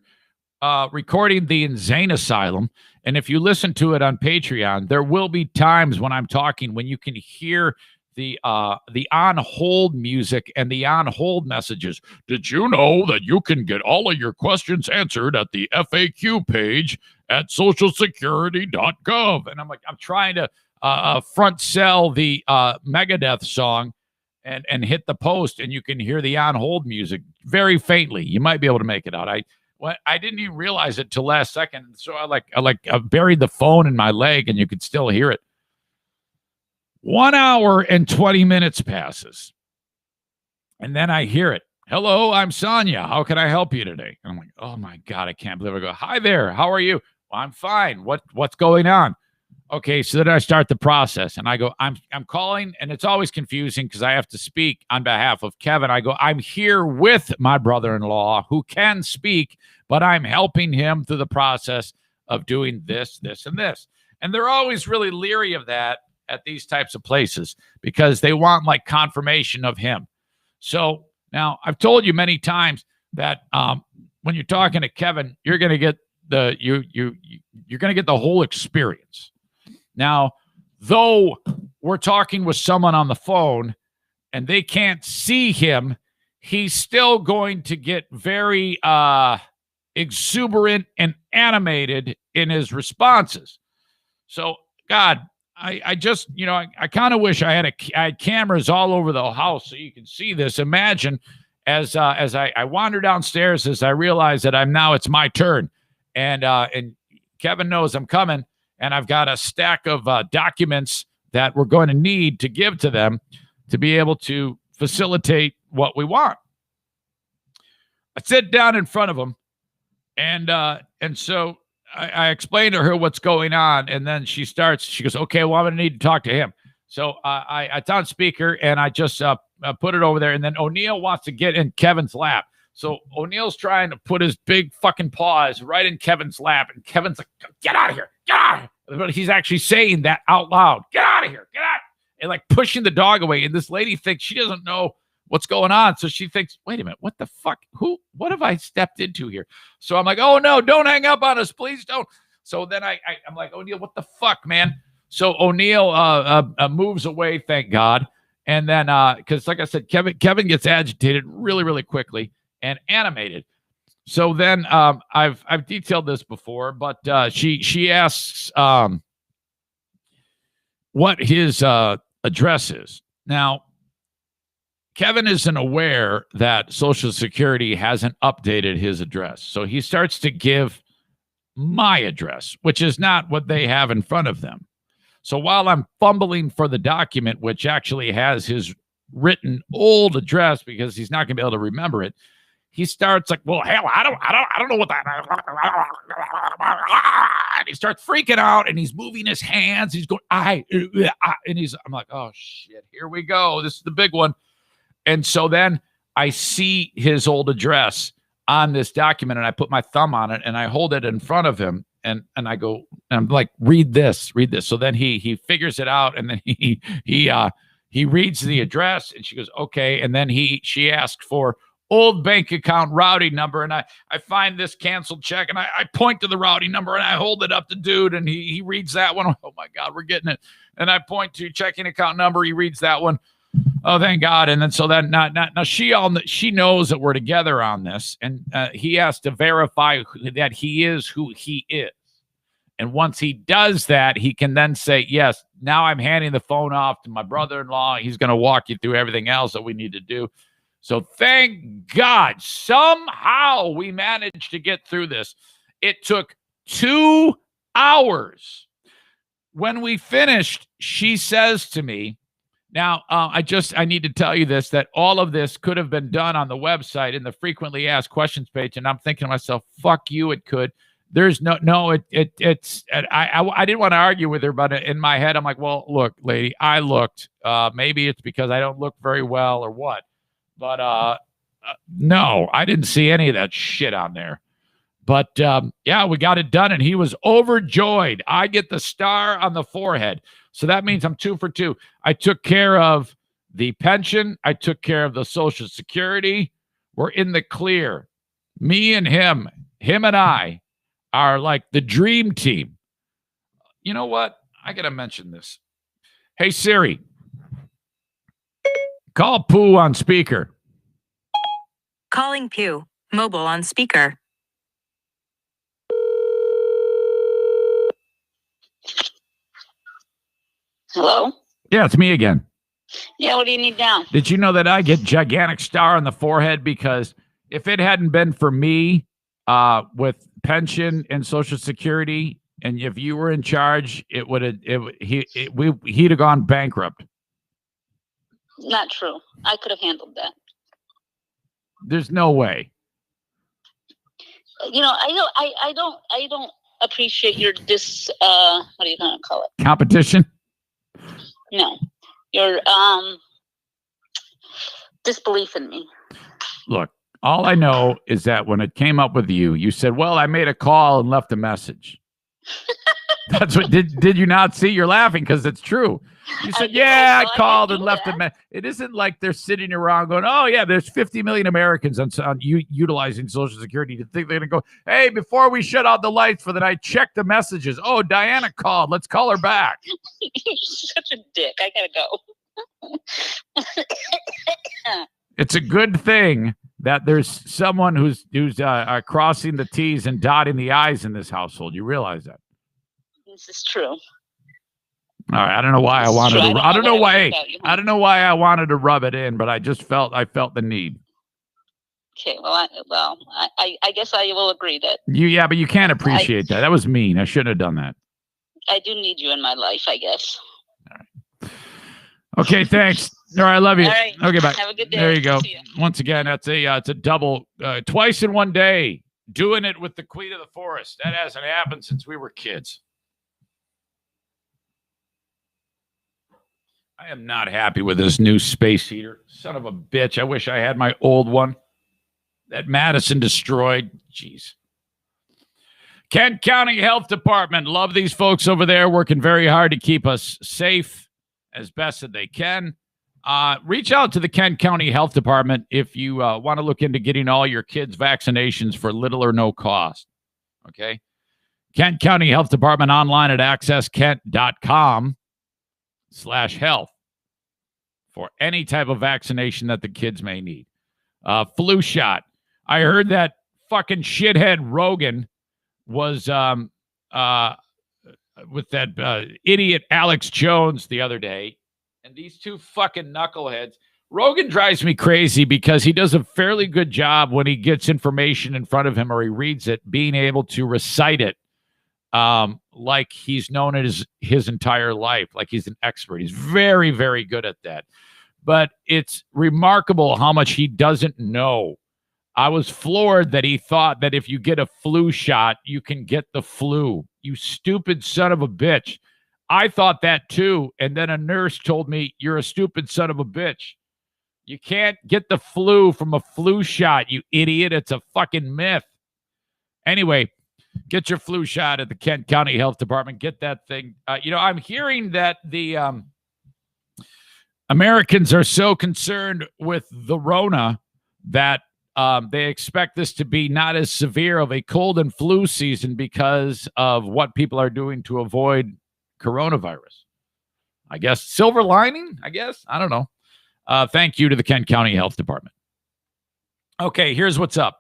recording the Zane Asylum. And if you listen to it on Patreon, there will be times when I'm talking when you can hear the on hold music and the on hold messages. Did you know that you can get all of your questions answered at the FAQ page at socialsecurity.gov? And I'm like, I'm trying to front sell the Megadeth song and hit the post, and you can hear the on hold music very faintly. You might be able to make it out. I didn't even realize it till last second. So I buried the phone in my leg, and you could still hear it. 1 hour and 20 minutes passes. And then I hear it. Hello, I'm Sonia. How can I help you today? And I'm like, oh my God, I can't believe it. I go, hi there. How are you? Well, I'm fine. What's going on? Okay, so then I start the process, and I go, I'm calling, and it's always confusing because I have to speak on behalf of Kevin. I go, I'm here with my brother-in-law who can speak, but I'm helping him through the process of doing this, this, and this. And they're always really leery of that at these types of places because they want like confirmation of him. So now I've told you many times that when you're talking to Kevin, you're going to get you're going to get the whole experience. Now, though we're talking with someone on the phone and they can't see him, he's still going to get very exuberant and animated in his responses. So, God, I just, I kind of wish I had cameras all over the house so you can see this. Imagine as I wander downstairs, as I realize that it's my turn, and Kevin knows I'm coming, and I've got a stack of documents that we're going to need to give to them to be able to facilitate what we want. I sit down in front of them, and so I explained to her what's going on, and then she goes, okay, well, I'm going to need to talk to him. So it's on speaker, and I just put it over there, and then O'Neill wants to get in Kevin's lap. So O'Neill's trying to put his big fucking paws right in Kevin's lap, and Kevin's like, get out of here, get out of here. But he's actually saying that out loud, get out of here, get out. And like pushing the dog away, and this lady thinks she doesn't know what's going on. So she thinks, wait a minute, what the fuck? What have I stepped into here? So I'm like, oh no, don't hang up on us, please don't. So then I'm like, O'Neill, what the fuck, man? So O'Neill moves away, thank God. And then, because like I said, Kevin gets agitated really, really quickly and animated. So then I've detailed this before, but she asks what his address is. Now, Kevin isn't aware that Social Security hasn't updated his address. So he starts to give my address, which is not what they have in front of them. So while I'm fumbling for the document, which actually has his written old address because he's not going to be able to remember it, he starts like, well, hell, I don't know what that. And he starts freaking out and he's moving his hands. He's going, I'm like, oh shit, here we go. This is the big one. And so then I see his old address on this document and I put my thumb on it and I hold it in front of him and I go, and I'm like, read this. So then he figures it out and then he reads the address and she goes, okay. And then she asked for old bank account routing number. And I find this canceled check and I point to the routing number and I hold it up to dude and he reads that one. Oh my God, we're getting it. And I point to checking account number. He reads that one. Oh, thank God. And then so then now she knows that we're together on this. And he has to verify that he is who he is. And once he does that, he can then say, yes, now I'm handing the phone off to my brother-in-law. He's going to walk you through everything else that we need to do. So thank God, somehow we managed to get through this. It took 2 hours. When we finished, she says to me, now, I need to tell you this, that all of this could have been done on the website in the frequently asked questions page. And I'm thinking to myself, fuck you, it could. There's I didn't want to argue with her, but in my head, I'm like, well, look, lady, I looked. Maybe it's because I don't look very well or what. But no, I didn't see any of that shit on there. But yeah, we got it done and he was overjoyed. I get the star on the forehead. So that means I'm 2 for 2. I took care of the pension. I took care of the Social Security. We're in the clear. Me and him and I are like the dream team. You know what? I got to mention this. Hey, Siri, call Pooh on speaker. Calling Pew. Mobile on speaker. Hello? Yeah, it's me again. Yeah, what do you need now? Did you know that I get gigantic star on the forehead? Because if it hadn't been for me with pension and Social Security, and if you were in charge, he'd have gone bankrupt. Not true. I could have handled that. There's no way. You know, I don't appreciate your what are you gonna call it? Competition? No. Your disbelief in me. Look, all I know is that when it came up with you, you said, well, I made a call and left a message. That's what did you not see? You're laughing because it's true. You said, I called and left a message. It isn't like they're sitting around going, oh, yeah, there's 50 million Americans on utilizing Social Security to think they're going to go, hey, before we shut out the lights for the night, check the messages. Oh, Diana called. Let's call her back. You're such a dick. I got to go. It's a good thing that there's someone who's crossing the T's and dotting the I's in this household. You realize that? This is true. All right, I don't know why I wanted to. I don't know why. I don't know why I wanted to rub it in, but I felt the need. Okay, well, I guess I will agree that but you can't appreciate that. That was mean. I shouldn't have done that. I do need you in my life, I guess. All right. Okay, thanks. All right, I love you. All right. Okay, bye. Have a good day. There you go. Once again, it's a double, twice in one day. Doing it with the Queen of the Forest. That hasn't happened since we were kids. I am not happy with this new space heater. Son of a bitch. I wish I had my old one that Madison destroyed. Jeez. Kent County Health Department. Love these folks over there working very hard to keep us safe as best as they can. Reach out to the Kent County Health Department if you want to look into getting all your kids' vaccinations for little or no cost. Okay? Kent County Health Department online at accesskent.com/health for any type of vaccination that the kids may need. Flu shot. I heard that fucking shithead Rogan was with that idiot Alex Jones the other day. And these two fucking knuckleheads Rogan drives me crazy because he does a fairly good job when he gets information in front of him or he reads it, being able to recite it like he's known it his entire life, like he's an expert. He's very, very good at that. But it's remarkable how much he doesn't know. I was floored that he thought that if you get a flu shot, you can get the flu. You stupid son of a bitch. I thought that too. And then a nurse told me, you're a stupid son of a bitch. You can't get the flu from a flu shot, you idiot. It's a fucking myth. Anyway, get your flu shot at the Kent County Health Department. Get that thing. I'm hearing that the Americans are so concerned with the Rona that they expect this to be not as severe of a cold and flu season because of what people are doing to avoid coronavirus. I guess silver lining, I don't know. Thank you to the Kent County Health Department. Okay, here's what's up.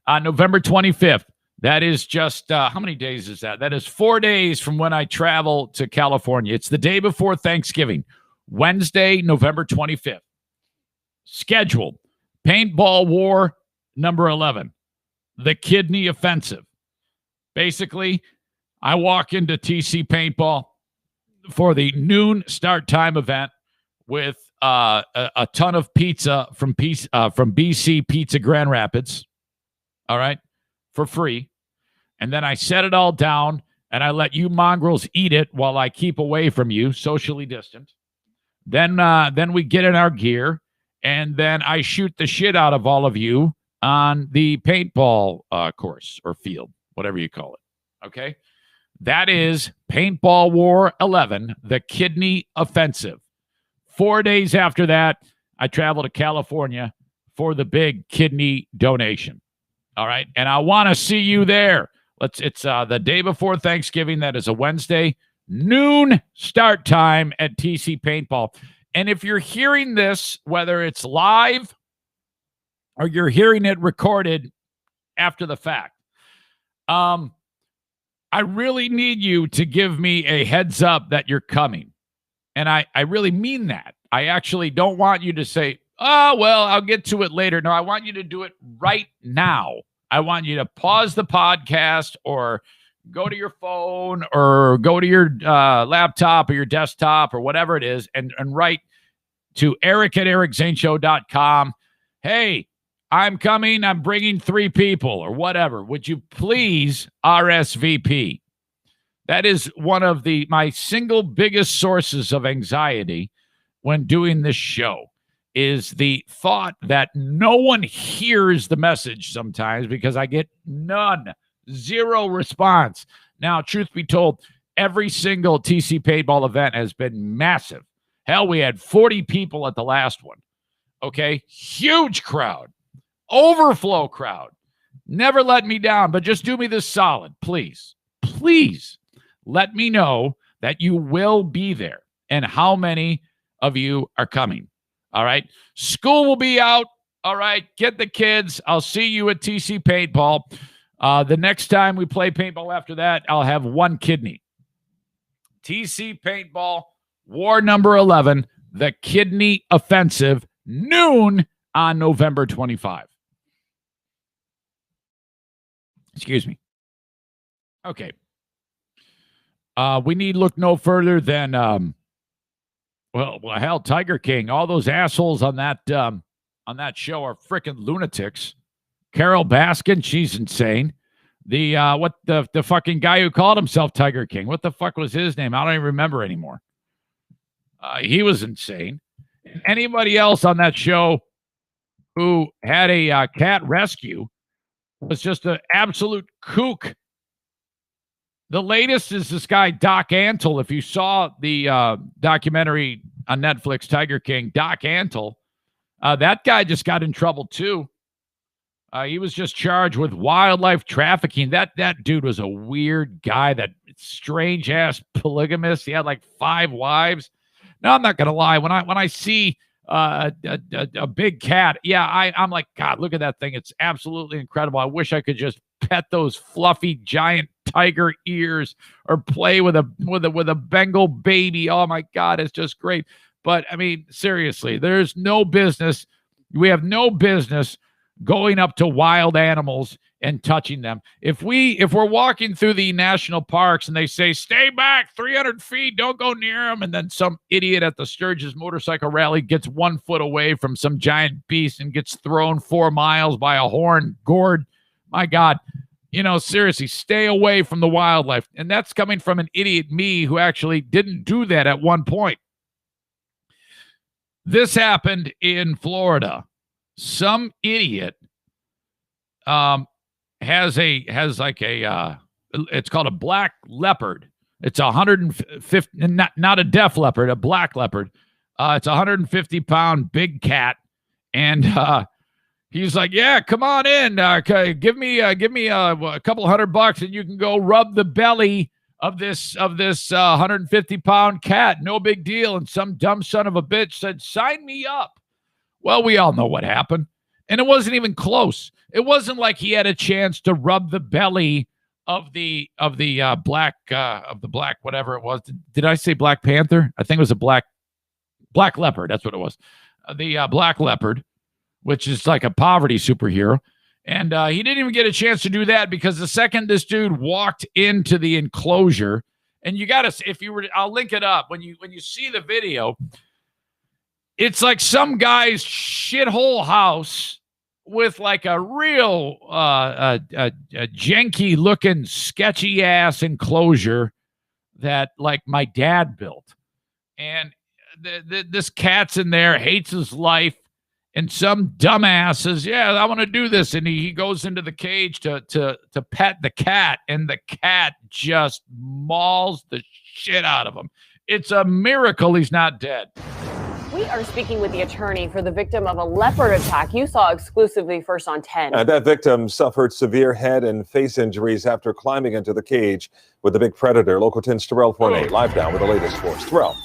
On November 25th, that is just, how many days is that? That is 4 days from when I travel to California. It's the day before Thanksgiving, Wednesday, November 25th. Scheduled, Paintball War number 11, the Kidney Offensive. Basically, I walk into TC Paintball for the noon start time event with a ton of pizza from BC Pizza Grand Rapids, all right, for free. And then I set it all down, and I let you mongrels eat it while I keep away from you, socially distant. Then we get in our gear, and then I shoot the shit out of all of you on the paintball course or field, whatever you call it, okay? That is Paintball War 11, the Kidney Offensive. 4 days after that, I travel to California for the big kidney donation. All right. And I want to see you there. It's the day before Thanksgiving. That is a Wednesday, noon start time at TC Paintball. And if you're hearing this, whether it's live or you're hearing it recorded after the fact, I really need you to give me a heads up that you're coming. And I really mean that. I actually don't want you to say, oh, well, I'll get to it later. No, I want you to do it right now. I want you to pause the podcast or go to your phone or go to your laptop or your desktop or whatever it is and write to eric@ericzaneshow.com. Hey, I'm coming. I'm bringing 3 people or whatever. Would you please RSVP? That is one of my single biggest sources of anxiety when doing this show is the thought that no one hears the message sometimes because I get zero response. Now, truth be told, every single TC Paintball event has been massive. Hell, we had 40 people at the last one. Okay, huge crowd, overflow crowd. Never let me down, but just do me this solid, please. Please. Let me know that you will be there and how many of you are coming. All right. School will be out. All right. Get the kids. I'll see you at TC Paintball. The next time we play paintball after that, I'll have 1 kidney. TC Paintball, War number 11, the Kidney Offensive, noon on November 25. Excuse me. Okay. We need look no further than, hell, Tiger King. All those assholes on that show are freaking lunatics. Carol Baskin, she's insane. The fucking guy who called himself Tiger King. What the fuck was his name? I don't even remember anymore. He was insane. Anybody else on that show who had a cat rescue was just an absolute kook. The latest is this guy, Doc Antle. If you saw the documentary on Netflix, Tiger King, Doc Antle, that guy just got in trouble too. He was just charged with wildlife trafficking. That dude was a weird guy, that strange-ass polygamist. He had like 5 wives. No, I'm not going to lie. When I see a big cat, yeah, I'm like, God, look at that thing. It's absolutely incredible. I wish I could just pet those fluffy giant tiger ears or play with a Bengal baby. Oh my God, it's just great. But I mean, seriously, there's no business. We have no business going up to wild animals and touching them. If we're walking through the national parks and they say, stay back 300 feet, don't go near them, and then some idiot at the Sturgis motorcycle rally gets 1 foot away from some giant beast and gets thrown 4 miles by a horned gourd, my God, seriously, stay away from the wildlife. And that's coming from an idiot me who actually didn't do that at one point. This happened in Florida. Some idiot has like a it's called a black leopard. It's 150, not a deaf leopard, a black leopard. It's a 150-pound big cat, and he's like, yeah, come on in. Give me a couple $100 and you can go rub the belly of this 150-pound cat. No big deal. And some dumb son of a bitch said, sign me up. Well, we all know what happened. And it wasn't even close. It wasn't like he had a chance to rub the belly of the black whatever it was. Did I say Black Panther? I think it was a black leopard. That's what it was. The black leopard, which is like a poverty superhero. And he didn't even get a chance to do that because the second this dude walked into the enclosure, and you got to, I'll link it up. When you see the video, it's like some guy's shithole house with like a real a janky looking sketchy ass enclosure that like my dad built. And this cat's in there, hates his life. And some dumbass says, yeah, I want to do this. And he goes into the cage to pet the cat, and the cat just mauls the shit out of him. It's a miracle he's not dead. We are speaking with the attorney for the victim of a leopard attack you saw exclusively First on 10. That victim suffered severe head and face injuries after climbing into the cage with the big predator. Local 10's Terrell Fournette live now with the latest for us. Terrell.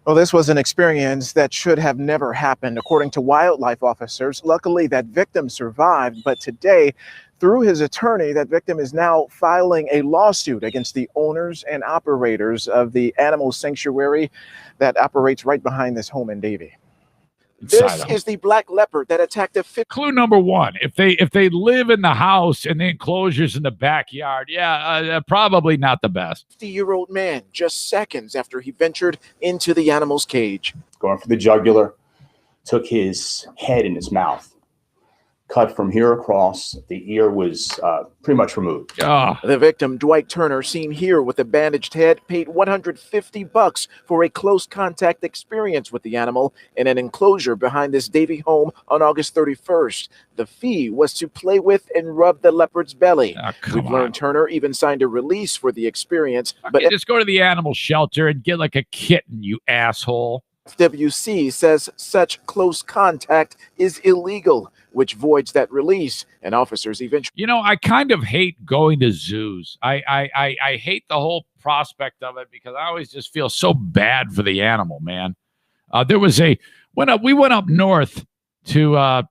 Well, this was an experience that should have never happened, according to wildlife officers. Luckily, that victim survived, but today, through his attorney, that victim is now filing a lawsuit against the owners and operators of the animal sanctuary that operates right behind this home in Davie. This is the black leopard that attacked a Clue number one: if they live in the house and the enclosures in the backyard, probably not the best. 50-year-old man just seconds after he ventured into the animal's cage. Going for the jugular, took his head in his mouth. Cut from here across. The ear was pretty much removed. The victim, Dwight Turner, seen here with a bandaged head, paid $150 for a close contact experience with the animal in an enclosure behind this Davie home on August 31st. The fee was to play with and rub the leopard's belly. We've learned Turner even signed a release for the experience. But just go to the animal shelter and get like a kitten, you asshole. FWC says such close contact is illegal, which voids that release, and officers eventually. I kind of hate going to zoos. I hate the whole prospect of it because I always just feel so bad for the animal, man. There was we went up north to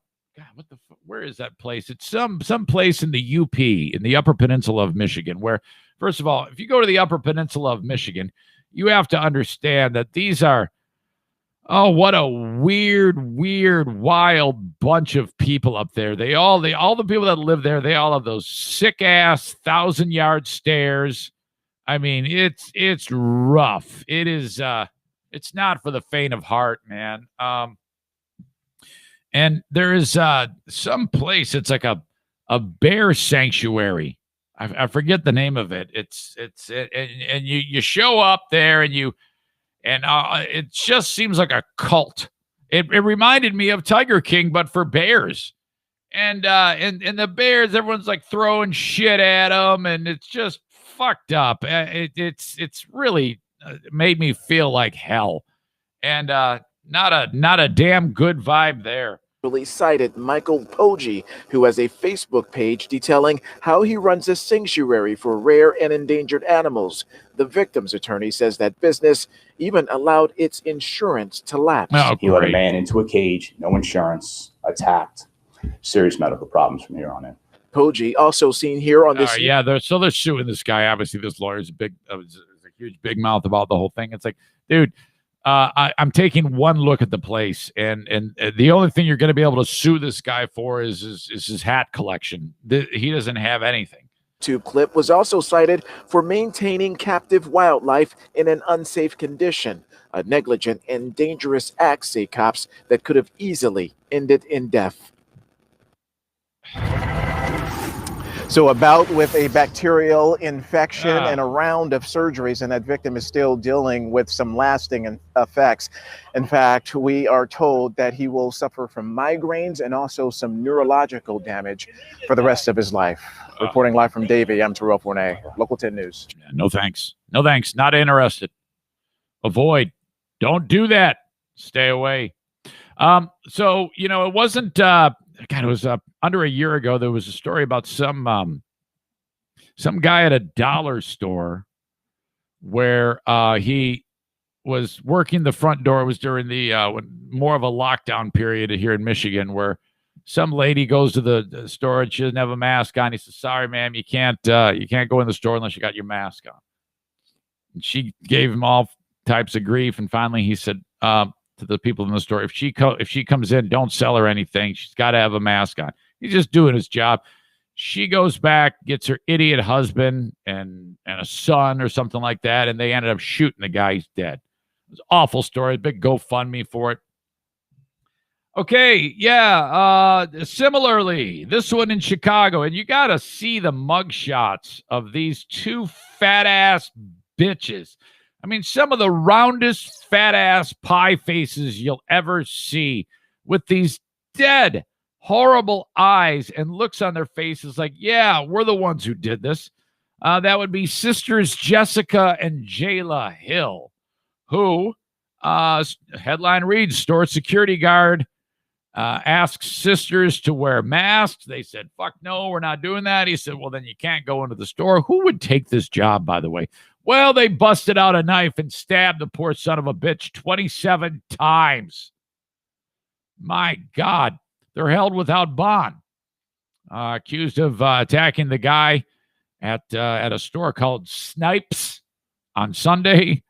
where is that place? It's some place in the UP, in the Upper Peninsula of Michigan, where, first of all, if you go to the Upper Peninsula of Michigan, you have to understand that these are, oh, what a weird, wild bunch of people up there. All the people that live there, they all have those sick ass 1,000-yard stares. I mean, it's rough. It is, it's not for the faint of heart, man. And there is some place, it's like a bear sanctuary. I forget the name of it. And you show up there and it just seems like a cult. It reminded me of Tiger King, but for bears. And the bears, everyone's like throwing shit at them, and it's just fucked up. It's really made me feel like hell, and not a damn good vibe there. Cited Michael Poggi, who has a Facebook page detailing how he runs a sanctuary for rare and endangered animals. The victim's attorney says that business even allowed its insurance to lapse. He let a man into a cage, no insurance, attacked, serious medical problems from here on in. Poggi also seen here on this. They're suing this guy. Obviously, this lawyer's a huge big mouth about the whole thing. It's like, dude, I'm taking one look at the place, and the only thing you're going to be able to sue this guy for is his hat collection. He doesn't have anything. YouTube clip was also cited for maintaining captive wildlife in an unsafe condition, a negligent and dangerous act, say cops, that could have easily ended in death. So a bout with a bacterial infection and a round of surgeries, and that victim is still dealing with some lasting effects. In fact, we are told that he will suffer from migraines and also some neurological damage for the rest of his life. Reporting live from Davie, I'm Terrell Fournay, Local 10 News. No thanks. No thanks. Not interested. Avoid. Don't do that. Stay away. So, it wasn't, it was under a year ago. There was a story about some guy at a dollar store where he was working the front door. It was during the more of a lockdown period here in Michigan, where some lady goes to the store and she doesn't have a mask on. He says, "Sorry, ma'am, you can't go in the store unless you got your mask on." And she gave him all types of grief, and finally he said to the people in the store, if she comes in, don't sell her anything. She's got to have a mask on. He's just doing his job. She goes back, gets her idiot husband and a son or something like that, and they ended up shooting the guy. He's dead. It was an awful story. Big GoFundMe for it. Okay, yeah. Similarly, this one in Chicago, and you got to see the mugshots of these two fat-ass bitches. I mean, some of the roundest fat-ass pie faces you'll ever see, with these dead, horrible eyes and looks on their faces like, yeah, we're the ones who did this. That would be sisters Jessica and Jayla Hill, who, headline reads, store security guard asks sisters to wear masks. They said, fuck no, we're not doing that. He said, well, then you can't go into the store. Who would take this job, by the way? Well, they busted out a knife and stabbed the poor son of a bitch 27 times. My God, they're held without bond. Accused of attacking the guy at a store called Snipes on Sunday.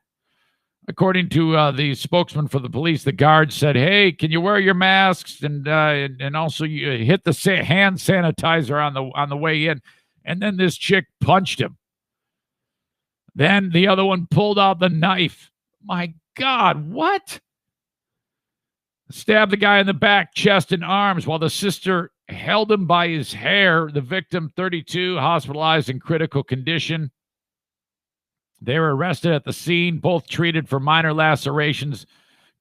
According to the spokesman for the police, the guard said, "Hey, can you wear your masks and also you hit the hand sanitizer on the way in?" And then this chick punched him. Then the other one pulled out the knife. My God, what? Stabbed the guy in the back, chest, and arms while the sister held him by his hair. The victim, 32, hospitalized in critical condition. They were arrested at the scene, both treated for minor lacerations.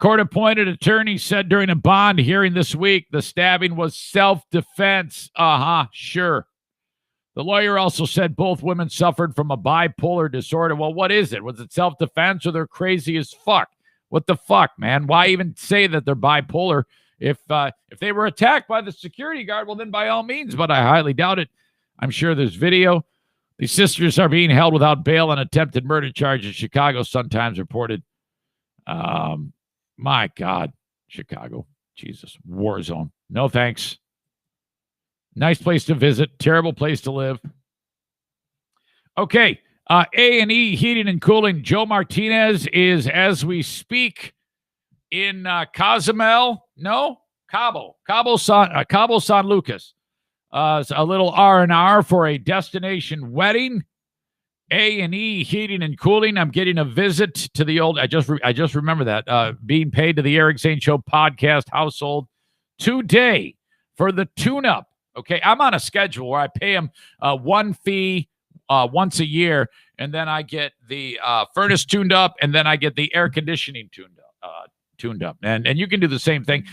Court-appointed attorney said during a bond hearing this week the stabbing was self-defense. Sure. The lawyer also said both women suffered from a bipolar disorder. Well, what is it? Was it self-defense or they're crazy as fuck? What the fuck, man? Why even say that they're bipolar? If they were attacked by the security guard, well, then by all means, but I highly doubt it. I'm sure there's video. These sisters are being held without bail on attempted murder charges, Chicago Sun-Times reported. My God, Chicago. Jesus, war zone. No thanks. Nice place to visit. Terrible place to live. Okay. A&E Heating and Cooling. Joe Martinez is, as we speak, in Cabo San Lucas. A little R&R for a destination wedding. A&E Heating and Cooling. I'm getting a visit to the old. I just remember that being paid to the Eric Zane Show podcast household today for the tune-up. Okay, I'm on a schedule where I pay them one fee once a year, and then I get the furnace tuned up, and then I get the air conditioning tuned up. And you can do the same thing.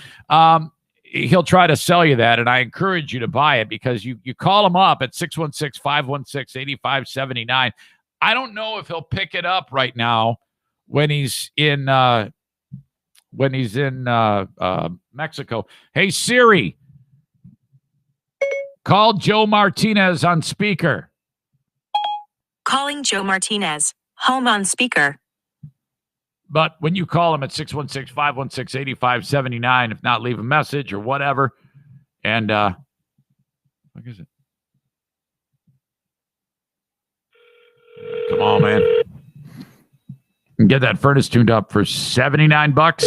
He'll try to sell you that, and I encourage you to buy it because you call him up at 616-516-8579. I don't know if he'll pick it up right now when he's in Mexico. Hey Siri, call Joe Martinez on speaker. Calling Joe Martinez. Home on speaker. But when you call him at 616-516-8579, if not, leave a message or whatever. And what is it? Come on, man. get that furnace tuned up for $79.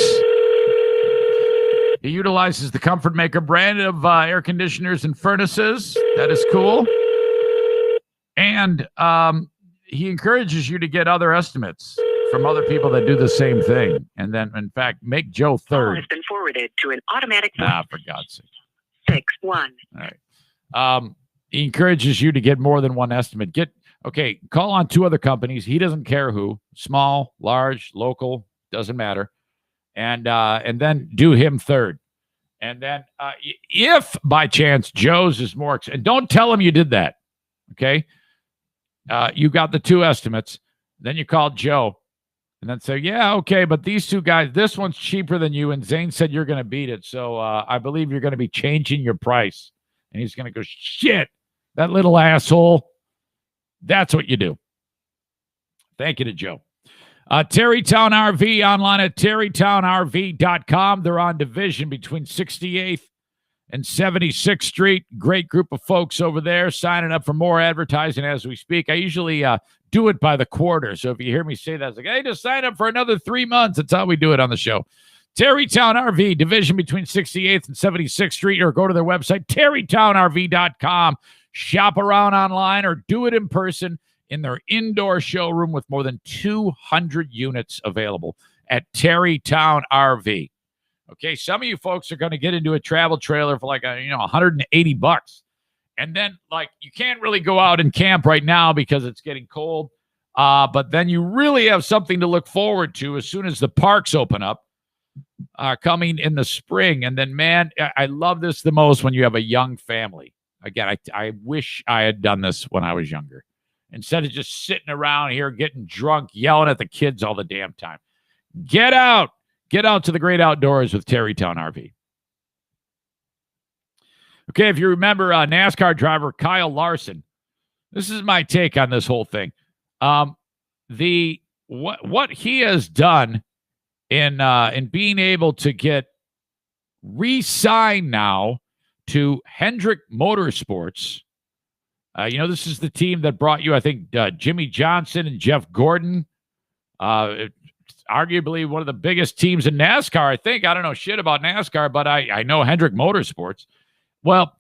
He utilizes the Comfort Maker brand of air conditioners and furnaces. That is cool. And he encourages you to get other estimates from other people that do the same thing. And then, in fact, make Joe third. Has been forwarded to an automatic For God's sake. 6-1. All right. He encourages you to get more than one estimate. Call on 2 other companies. He doesn't care who. Small, large, local, doesn't matter. And then do him third. And then if by chance Joe's is more, and don't tell him you did that, okay? You got the 2 estimates. Then you called Joe and then say, yeah, okay, but these 2 guys, this one's cheaper than you, and Zane said you're going to beat it. So I believe you're going to be changing your price. And he's going to go, shit, that little asshole. That's what you do. Thank you to Joe. Terrytown RV online at terrytownrv.com. They're on Division between 68th and 76th Street. Great group of folks over there signing up for more advertising as we speak. I usually do it by the quarter. So if you hear me say that, it's like, hey, just sign up for another 3 months. That's how we do it on the show. Terrytown RV, Division between 68th and 76th Street, or go to their website, terrytownrv.com. Shop around online or do it in person in their indoor showroom with more than 200 units available at Terrytown RV. Okay, some of you folks are going to get into a travel trailer for like $180. And then you can't really go out and camp right now because it's getting cold. But then you really have something to look forward to as soon as the parks open up, coming in the spring. And then, man, I love this the most when you have a young family. Again, I wish I had done this when I was younger. Instead of just sitting around here getting drunk, yelling at the kids all the damn time. Get out. Get out to the great outdoors with Terrytown RV. Okay, if you remember NASCAR driver Kyle Larson, this is my take on this whole thing. What he has done in being able to get re-signed now to Hendrick Motorsports. This is the team that brought you, I think, Jimmy Johnson and Jeff Gordon. Arguably one of the biggest teams in NASCAR, I think. I don't know shit about NASCAR, but I know Hendrick Motorsports. Well,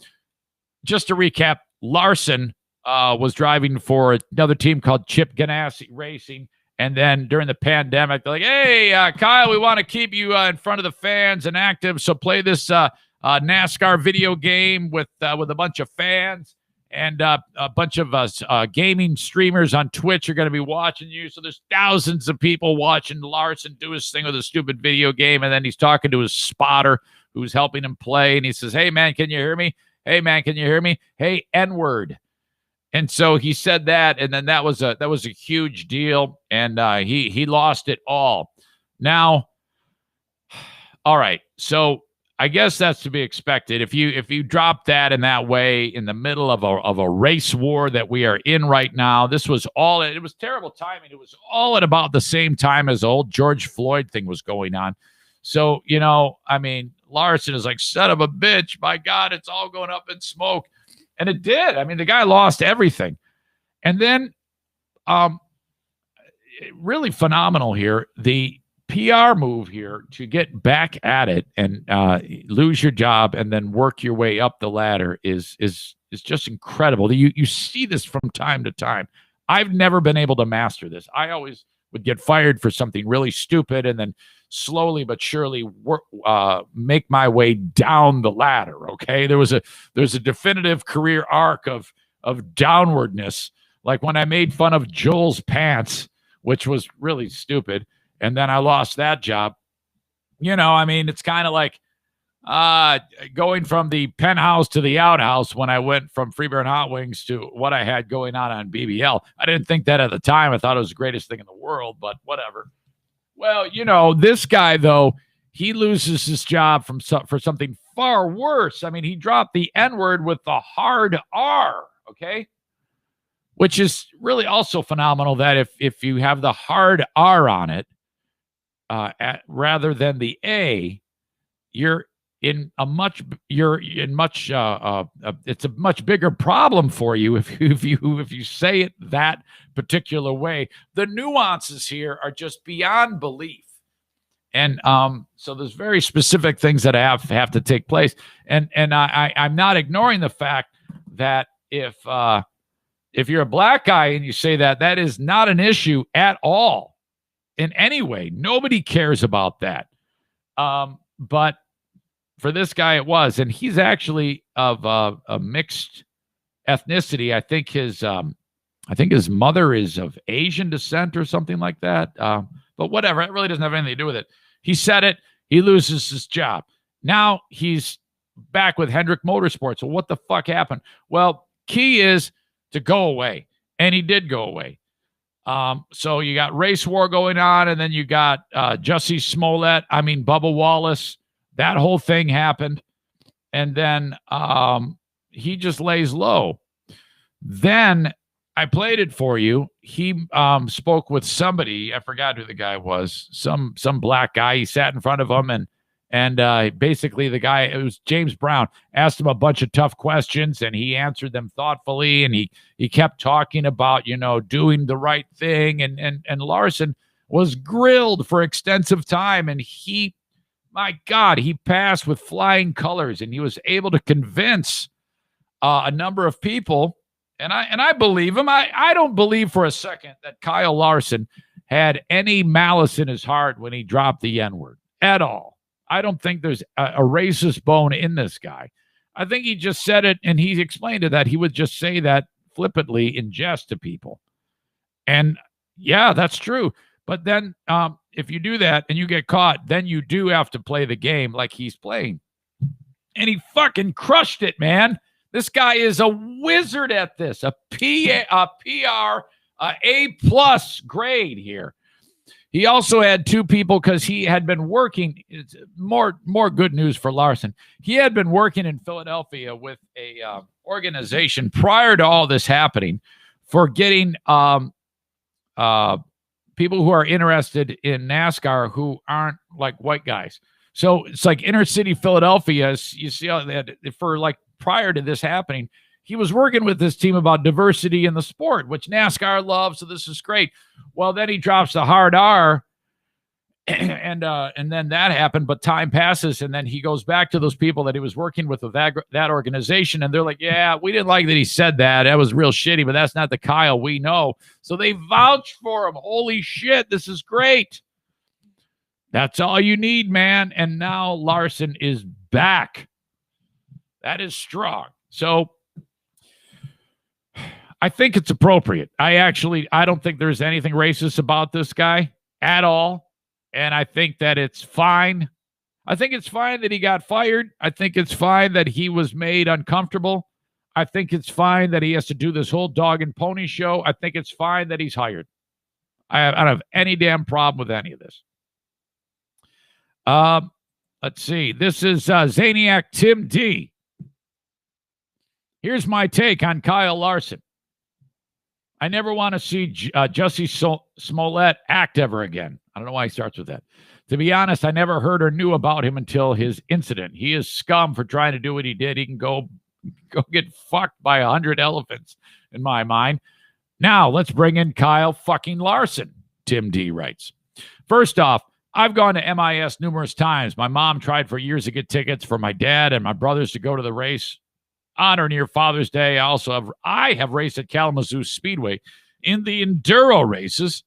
just to recap, Larson was driving for another team called Chip Ganassi Racing. And then during the pandemic, they're like, hey, Kyle, we want to keep you in front of the fans and active. So play this NASCAR video game with a bunch of fans. And a bunch of us gaming streamers on Twitch are going to be watching you. So there's thousands of people watching Larson do his thing with a stupid video game. And then he's talking to his spotter who's helping him play. And he says, hey, man, can you hear me? Hey, man, can you hear me? Hey, N-word. And so he said that. And then that was a huge deal. And he lost it all. Now, all right. So I guess that's to be expected. If you drop that in that way in the middle of a race war that we are in right now, it was terrible timing. It was all at about the same time as the old George Floyd thing was going on. So, Larson is like, son of a bitch, my God, it's all going up in smoke. And it did. I mean, the guy lost everything. And then really phenomenal here. The PR move here to get back at it and lose your job and then work your way up the ladder is just incredible. You see this from time to time. I've never been able to master this. I always would get fired for something really stupid and then slowly but surely make my way down the ladder. Okay, there's a definitive career arc of downwardness, like when I made fun of Joel's pants, which was really stupid. And then I lost that job. It's kind of like going from the penthouse to the outhouse when I went from Freeburn Hot Wings to what I had going on BBL. I didn't think that at the time. I thought it was the greatest thing in the world, but whatever. Well, this guy, though, he loses his job for something far worse. I mean, he dropped the N-word with the hard R, okay? Which is really also phenomenal that if you have the hard R on it, rather than the A, it's a much bigger problem for you if you say it that particular way. The nuances here are just beyond belief. And so there's very specific things that have to take place. And I'm not ignoring the fact that if you're a black guy and you say that is not an issue at all in any way. Nobody cares about that. But for this guy, it was, and he's actually of a mixed ethnicity. I think his mother is of Asian descent or something like that. But whatever, it really doesn't have anything to do with it. He said it. He loses his job. Now he's back with Hendrick Motorsports. So what the fuck happened? Well, key is to go away, and he did go away. So you got race war going on, and then you got Jussie Smollett. Bubba Wallace. That whole thing happened, and then he just lays low. Then I played it for you. He spoke with somebody. I forgot who the guy was. Some black guy. He sat in front of him, and basically the guy, it was James Brown, asked him a bunch of tough questions, and he answered them thoughtfully. And he kept talking about doing the right thing, and Larson was grilled for extensive time, and my God, he passed with flying colors, and he was able to convince a number of people, and I believe him. I don't believe for a second that Kyle Larson had any malice in his heart when he dropped the N-word at all. I don't think there's a racist bone in this guy. I think he just said it, and he explained it that he would just say that flippantly in jest to people. And yeah, that's true. But then if you do that and you get caught, then you do have to play the game like he's playing. And he fucking crushed it, man. This guy is a wizard at this, a PR, A+ grade here. He also had two people because he had been working. It's more good news for Larson. He had been working in Philadelphia with a organization prior to all this happening for getting people who are interested in NASCAR who aren't like white guys. So it's like inner city Philadelphia. You see how they had, for like prior to this happening, he was working with this team about diversity in the sport, which NASCAR loves. So this is great. Well, then he drops the hard R, and then that happened. But time passes, and then he goes back to those people that he was working with that organization, and they're like, "Yeah, we didn't like that he said that. That was real shitty, but that's not the Kyle we know." So they vouch for him. Holy shit, this is great. That's all you need, man. And now Larson is back. That is strong. So I think it's appropriate. I don't think there's anything racist about this guy at all. And I think that it's fine. I think it's fine that he got fired. I think it's fine that he was made uncomfortable. I think it's fine that he has to do this whole dog and pony show. I think it's fine that he's hired. I don't have any damn problem with any of this. Let's see. This is Zaniac Tim D. Here's my take on Kyle Larson. I never want to see Jussie Smollett act ever again. I don't know why he starts with that. To be honest, I never heard or knew about him until his incident. He is scum for trying to do what he did. He can go get fucked by 100 elephants, in my mind. Now, let's bring in Kyle fucking Larson, Tim D writes. First off, I've gone to MIS numerous times. My mom tried for years to get tickets for my dad and my brothers to go to the race on or near Father's Day. I have raced at Kalamazoo Speedway in the enduro races.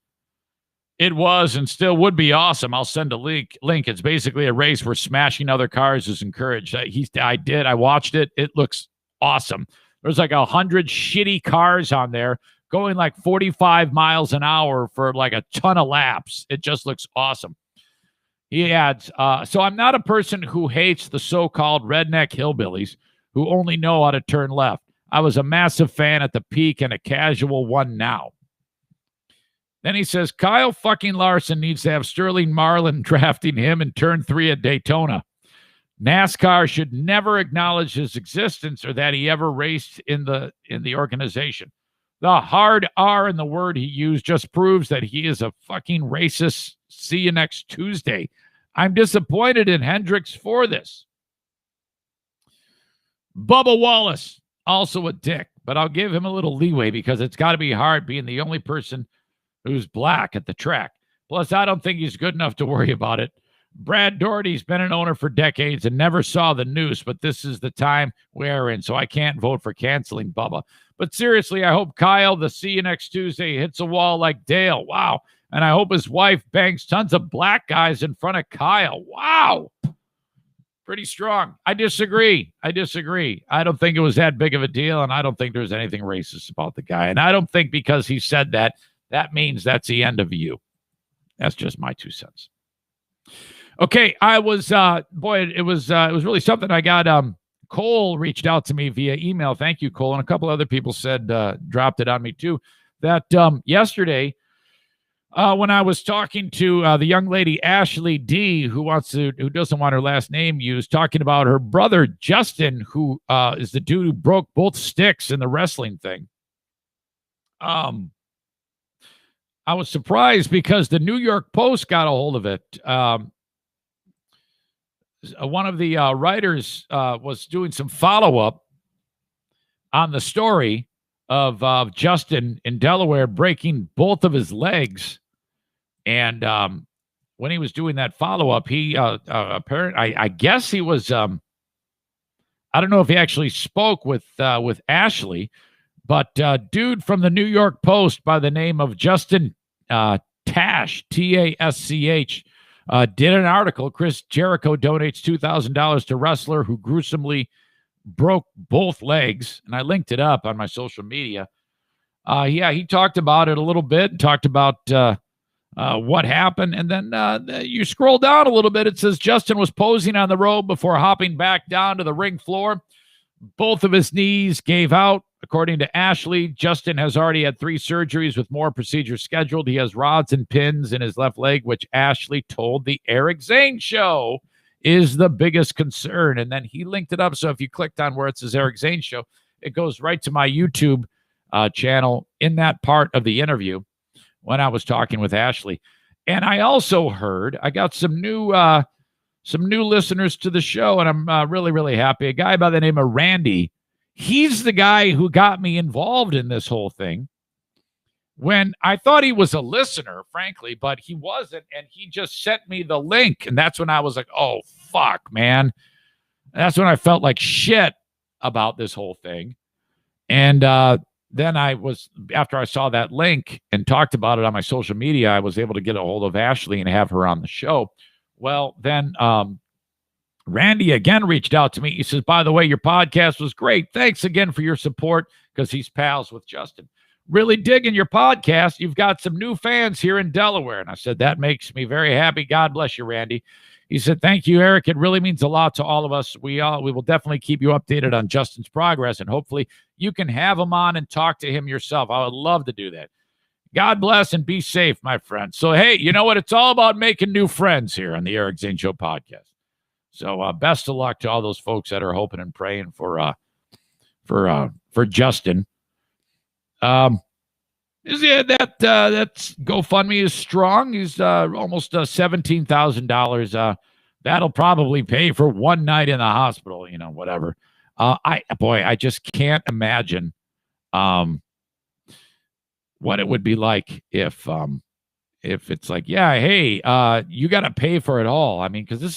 It was and still would be awesome. I'll send a link. It's basically a race where smashing other cars is encouraged. I watched it. It looks awesome. There's like 100 shitty cars on there going like 45 miles an hour for like a ton of laps. It just looks awesome. He adds, so I'm not a person who hates the so-called redneck hillbillies who only know how to turn left. I was a massive fan at the peak and a casual one now. Then he says, Kyle fucking Larson needs to have Sterling Marlin drafting him in turn 3 at Daytona. NASCAR should never acknowledge his existence or that he ever raced in the organization. The hard R in the word he used just proves that he is a fucking racist. See you next Tuesday. I'm disappointed in Hendricks for this. Bubba Wallace, also a dick, but I'll give him a little leeway because it's got to be hard being the only person who's black at the track. Plus, I don't think he's good enough to worry about it. Brad Doherty's been an owner for decades and never saw the noose, but this is the time we're in, so I can't vote for canceling Bubba. But seriously, I hope Kyle, the see you next Tuesday, hits a wall like Dale. Wow. And I hope his wife bangs tons of black guys in front of Kyle. Wow. Pretty strong. I disagree. I don't think it was that big of a deal, and I don't think there's anything racist about the guy. And I don't think because he said that, that means that's the end of you. That's just my 2 cents. Okay, I was, it was really something. I got, Cole reached out to me via email. Thank you, Cole. And a couple other people said, dropped it on me too, that yesterday, when I was talking to the young lady, Ashley D, who doesn't want her last name used, talking about her brother, Justin, who is the dude who broke both sticks in the wrestling thing. I was surprised because the New York Post got a hold of it. One of the writers was doing some follow-up on the story of Justin in Delaware breaking both of his legs. And when he was doing that follow-up, he apparently, I guess he was, I don't know if he actually spoke with Ashley, but dude from the New York Post by the name of Justin Tash, T-A-S-C-H, did an article. Chris Jericho donates $2,000 to wrestler who gruesomely broke both legs. And I linked it up on my social media. He talked about it a little bit and talked about what happened. And then you scroll down a little bit. It says Justin was posing on the road before hopping back down to the ring floor. Both of his knees gave out. According to Ashley, Justin has already had 3 surgeries with more procedures scheduled. He has rods and pins in his left leg, which Ashley told the Eric Zane Show is the biggest concern. And then he linked it up. So if you clicked on where it says Eric Zane Show, it goes right to my YouTube channel in that part of the interview when I was talking with Ashley. And I also heard, I got some new listeners to the show, and I'm really, really happy. A guy by the name of Randy. He's the guy who got me involved in this whole thing when I thought he was a listener, frankly, but he wasn't. And he just sent me the link. And that's when I was like, oh, fuck, man. That's when I felt like shit about this whole thing. And then after I saw that link and talked about it on my social media, I was able to get a hold of Ashley and have her on the show. Well, then Randy again reached out to me. He says, by the way, your podcast was great. Thanks again for your support, because he's pals with Justin. Really digging your podcast. You've got some new fans here in Delaware. And I said, that makes me very happy. God bless you, Randy. He said, thank you, Eric. It really means a lot to all of us. We will definitely keep you updated on Justin's progress, and hopefully you can have him on and talk to him yourself. I would love to do that. God bless and be safe, my friend. So, hey, you know what? It's all about making new friends here on the Eric Zane Show podcast. So best of luck to all those folks that are hoping and praying for Justin. That's GoFundMe is strong. He's almost $17,000. That'll probably pay for one night in the hospital, whatever. I just can't imagine what it would be like if it's like, yeah, hey, you got to pay for it all. I mean, because this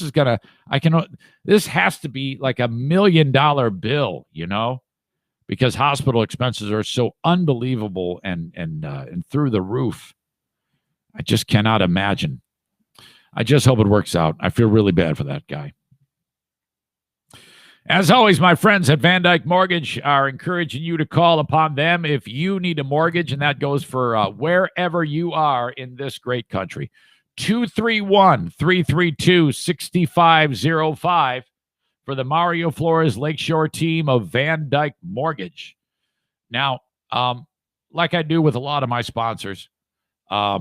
has to be like $1 million bill, because hospital expenses are so unbelievable and through the roof. I just cannot imagine. I just hope it works out. I feel really bad for that guy. As always, my friends at Van Dyke Mortgage are encouraging you to call upon them if you need a mortgage, and that goes for wherever you are in this great country. 231-332-6505 for the Mario Flores Lakeshore team of Van Dyke Mortgage. Now, like I do with a lot of my sponsors, I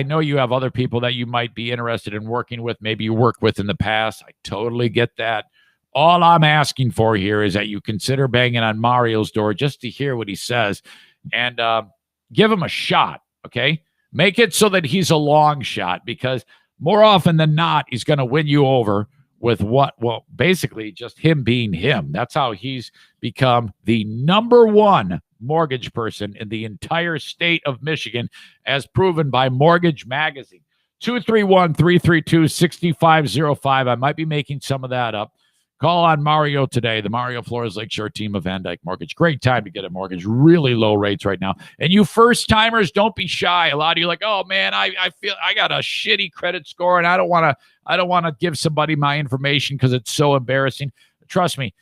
know you have other people that you might be interested in working with, maybe you worked with in the past. I totally get that. All I'm asking for here is that you consider banging on Mario's door just to hear what he says and give him a shot, okay? Make it so that he's a long shot, because more often than not, he's going to win you over with basically just him being him. That's how he's become the number one mortgage person in the entire state of Michigan, as proven by Mortgage Magazine. 231-332-6505. I might be making some of that up. Call on Mario today, the Mario Flores Lakeshore team of Van Dyke Mortgage. Great time to get a mortgage. Really low rates right now. And you first-timers, don't be shy. A lot of you are like, oh, man, I feel I got a shitty credit score, and I don't want to give somebody my information because it's so embarrassing. Trust me,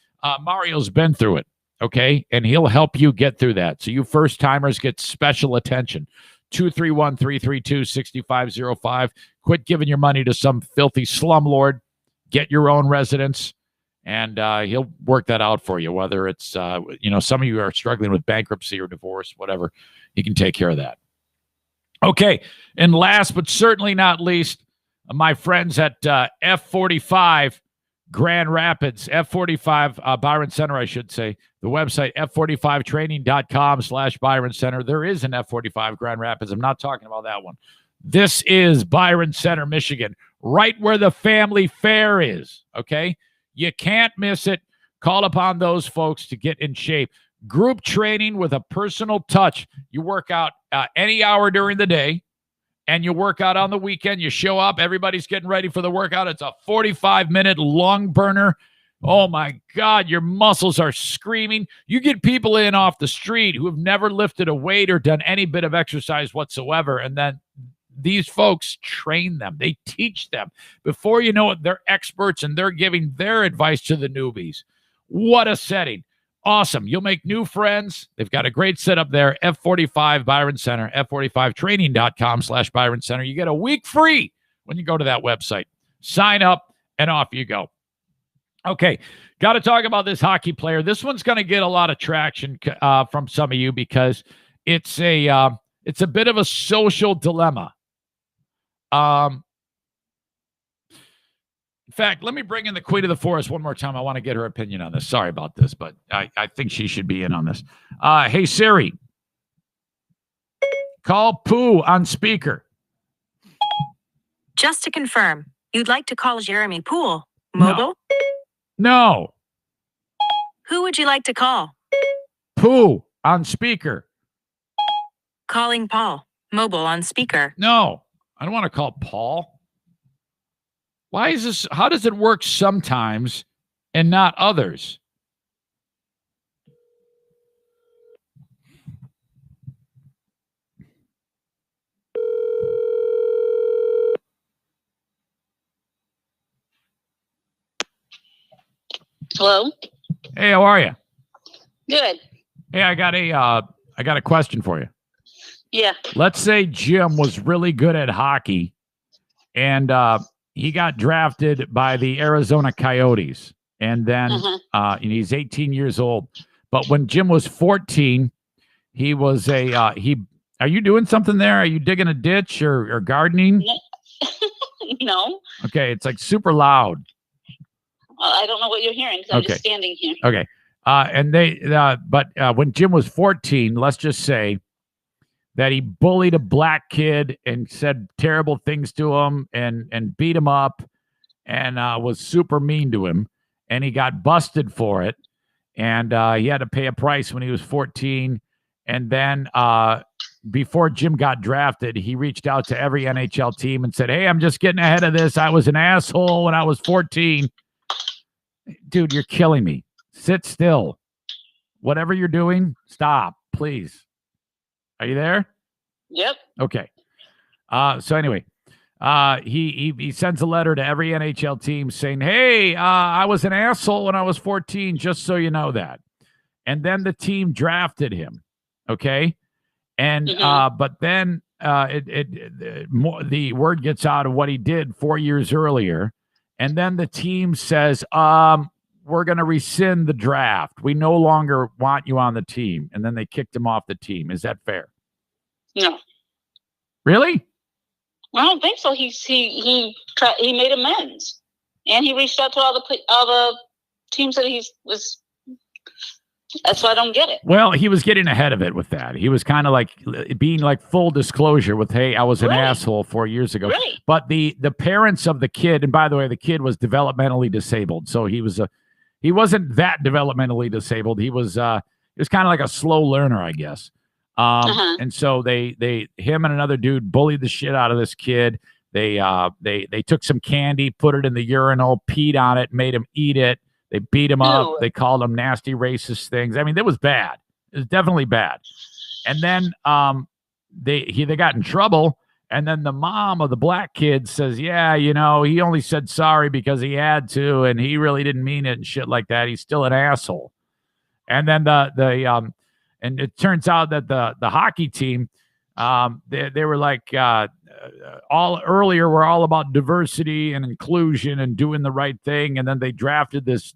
Mario's been through it, okay? And he'll help you get through that. So you first-timers get special attention. 231-332-6505. Quit giving your money to some filthy slumlord. Get your own residence. And he'll work that out for you, whether it's, some of you are struggling with bankruptcy or divorce, whatever. He can take care of that. Okay. And last but certainly not least, my friends at F45 Grand Rapids, F45 Byron Center, I should say. The website, f45training.com/Byron Center. There is an F45 Grand Rapids. I'm not talking about that one. This is Byron Center, Michigan, right where the family fair is, okay? You can't miss it. Call upon those folks to get in shape. Group training with a personal touch. You work out any hour during the day, and you work out on the weekend. You show up. Everybody's getting ready for the workout. It's a 45-minute long burner. Oh, my God, your muscles are screaming. You get people in off the street who have never lifted a weight or done any bit of exercise whatsoever, and then these folks train them. They teach them. Before you know it, they're experts, and they're giving their advice to the newbies. What a setting. Awesome. You'll make new friends. They've got a great setup there. F45 Byron Center, f45training.com/Byron Center. You get a week free when you go to that website. Sign up, and off you go. Okay, got to talk about this hockey player. This one's going to get a lot of traction from some of you because it's a bit of a social dilemma. In fact, let me bring in the Queen of the Forest one more time. I want to get her opinion on this. Sorry about this, but I think she should be in on this. Hey, Siri, call Pooh on speaker. Just to confirm, you'd like to call Jeremy Poole, mobile? No. Who would you like to call? Pooh on speaker. Calling Paul, mobile on speaker. No, I don't want to call Paul. Why is this? How does it work sometimes and not others? Hello? Hey, how are you? Good. Hey, I got a question for you. Yeah. Let's say Jim was really good at hockey, and he got drafted by the Arizona Coyotes, and then and he's 18 years old. But when Jim was 14, he was Are you doing something there? Are you digging a ditch or gardening? No. Okay, it's like super loud. I don't know what you're hearing because I'm just standing here. Okay. But when Jim was 14, let's just say that he bullied a black kid and said terrible things to him and beat him up and was super mean to him. And he got busted for it. And he had to pay a price when he was 14. And then before Jim got drafted, he reached out to every NHL team and said, hey, I'm just getting ahead of this. I was an asshole when I was 14. Dude, you're killing me. Sit still. Whatever you're doing, stop, please. Are you there? Yep. Okay. So anyway, he sends a letter to every NHL team saying, hey, I was an asshole when I was 14, just so you know that. And then the team drafted him. Okay. And but then the word gets out of what he did 4 years earlier. And then the team says, we're going to rescind the draft. We no longer want you on the team. And then they kicked him off the team. Is that fair? No. Really? I don't think so. He made amends, and he reached out to all the teams that he was That's why I don't get it. Well, he was getting ahead of it with that. He was kind of like being like full disclosure with, hey, I was an asshole 4 years ago. Right. But the parents of the kid, and by the way, the kid was developmentally disabled. So he wasn't that developmentally disabled. He was kind of like a slow learner, I guess. And so him and another dude bullied the shit out of this kid. They took some candy, put it in the urinal, peed on it, made him eat it. They beat him up. They called him nasty racist things. I mean, it was bad. It was definitely bad. And then they got in trouble. And then the mom of the black kid says, yeah, he only said sorry because he had to, and he really didn't mean it and shit like that. He's still an asshole. And then and it turns out that the hockey team, they were like all earlier were all about diversity and inclusion and doing the right thing, and then they drafted this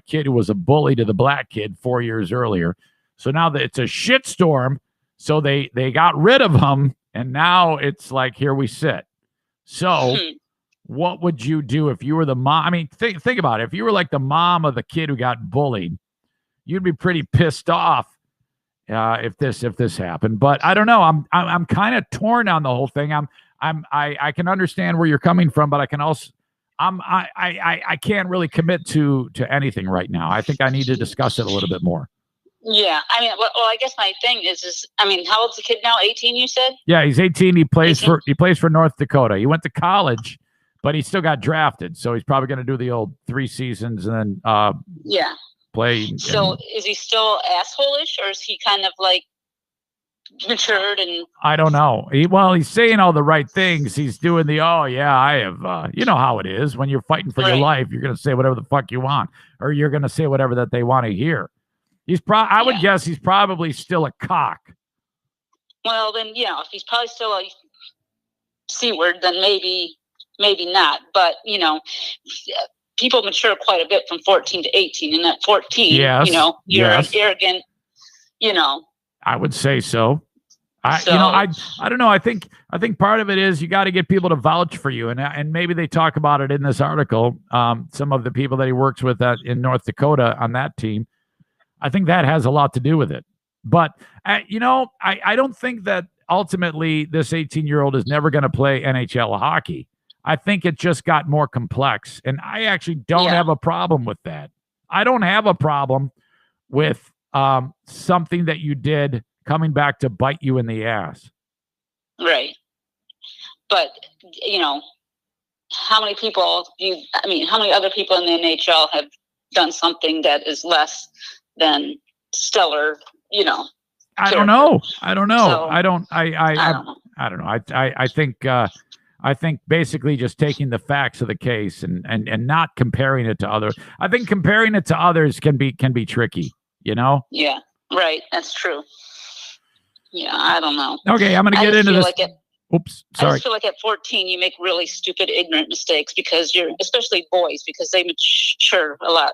kid who was a bully to the black kid 4 years earlier. So now that it's a shitstorm, so they got rid of him, and now it's like here we sit. So what would you do if you were the mom? I mean, think about it. If you were like the mom of the kid who got bullied, you'd be pretty pissed off if this happened. But I don't know. I'm kind of torn on the whole thing. I can understand where you're coming from, but I can also I can't really commit to anything right now. I think I need to discuss it a little bit more. Yeah, I mean, well, I guess my thing is, I mean, how old's the kid now? 18, you said? Yeah, he's 18. He plays for North Dakota. He went to college, but he still got drafted. So he's probably going to do the old 3 seasons and then play. So is he still asshole-ish, or is he kind of like matured? And I don't know. He's saying all the right things. He's doing I have. You know how it is when you're fighting for your life. You're going to say whatever the fuck you want, or you're going to say whatever that they want to hear. I would guess he's probably still a cock. Well, then, if he's probably still a C-word, then maybe not. But, people mature quite a bit from 14 to 18. And at 14, you're an arrogant, I would say so. I don't know. I think part of it is you got to get people to vouch for you. And maybe they talk about it in this article. Some of the people that he works with in North Dakota on that team. I think that has a lot to do with it. But, I don't think that ultimately this 18-year-old is never going to play NHL hockey. I think it just got more complex. And I actually don't have a problem with that. I don't have a problem with something that you did coming back to bite you in the ass. Right. But, how many other people in the NHL have done something that is less than stellar, I don't know. So, I don't know. I think basically just taking the facts of the case and not comparing it to others. I think comparing it to others can be tricky, Yeah, right. That's true. Yeah, I don't know. Okay, I'm going to get into this. Oops, sorry. I just feel like at 14 you make really stupid, ignorant mistakes because especially boys, because they mature a lot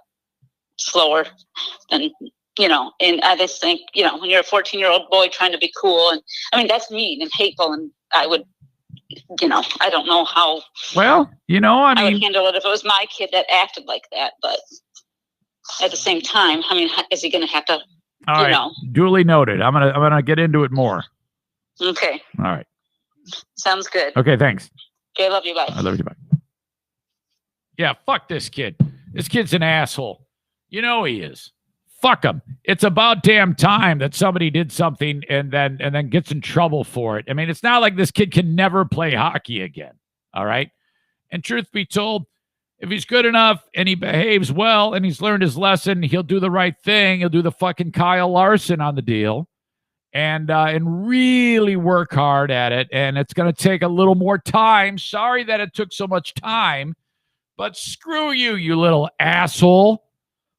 slower than, and I just think, when you're a 14-year-old boy trying to be cool, and I mean, that's mean and hateful, and I would, I don't know how I would handle it if it was my kid that acted like that, but at the same time, I mean, is he going to have to, All right. Duly noted. I'm gonna get into it more. Okay. All right. Sounds good. Okay, thanks. Okay, love you, bye. I love you, bye. Yeah, fuck this kid. This kid's an asshole. He is. Fuck him. It's about damn time that somebody did something and then gets in trouble for it. I mean, it's not like this kid can never play hockey again. All right. And truth be told, if he's good enough and he behaves well and he's learned his lesson, he'll do the right thing. He'll do the fucking Kyle Larson on the deal and really work hard at it. And it's going to take a little more time. Sorry that it took so much time, but screw you, you little asshole.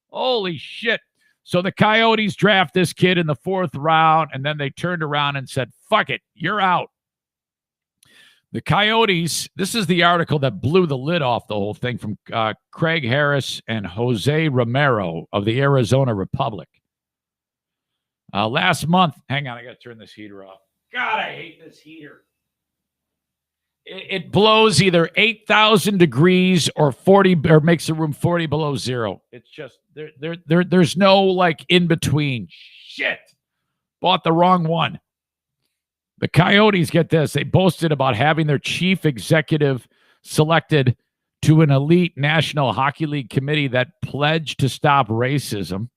Holy shit. So the Coyotes draft this kid in the 4th round, and then they turned around and said, fuck it, you're out. The Coyotes, this is the article that blew the lid off the whole thing from Craig Harris and Jose Romero of the Arizona Republic. Last month, hang on, I got to turn this heater off. God, I hate this heater. It blows either 8,000 degrees or makes the room 40 below zero. It's just There's no like in between. Shit. Bought the wrong one. The Coyotes, get this, they boasted about having their chief executive selected to an elite National Hockey League committee that pledged to stop racism.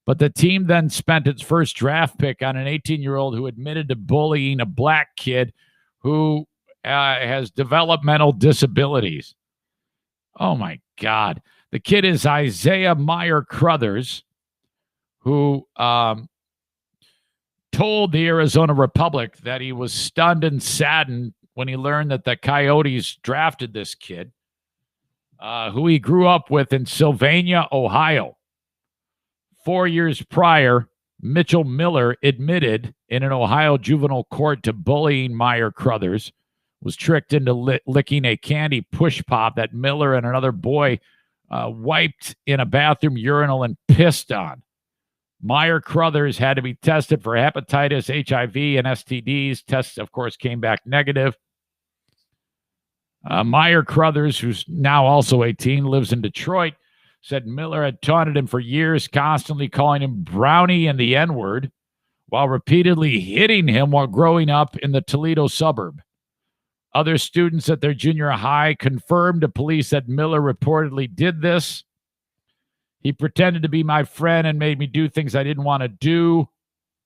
But the team then spent its first draft pick on an 18-year-old who admitted to bullying a black kid who has developmental disabilities. Oh, my God. The kid is Isaiah Meyer Crothers, who told the Arizona Republic that he was stunned and saddened when he learned that the Coyotes drafted this kid, who he grew up with in Sylvania, Ohio. 4 years prior, Mitchell Miller admitted in an Ohio juvenile court to bullying Meyer Crothers, was tricked into licking a candy push pop that Miller and another boy wiped in a bathroom urinal and pissed on. Meyer Crothers had to be tested for hepatitis, HIV, and STDs. Tests, of course, came back negative. Meyer Crothers, who's now also 18, lives in Detroit, said Miller had taunted him for years, constantly calling him Brownie and the N-word, while repeatedly hitting him while growing up in the Toledo suburb. Other students at their junior high confirmed to police that Miller reportedly did this. He pretended to be my friend and made me do things I didn't want to do.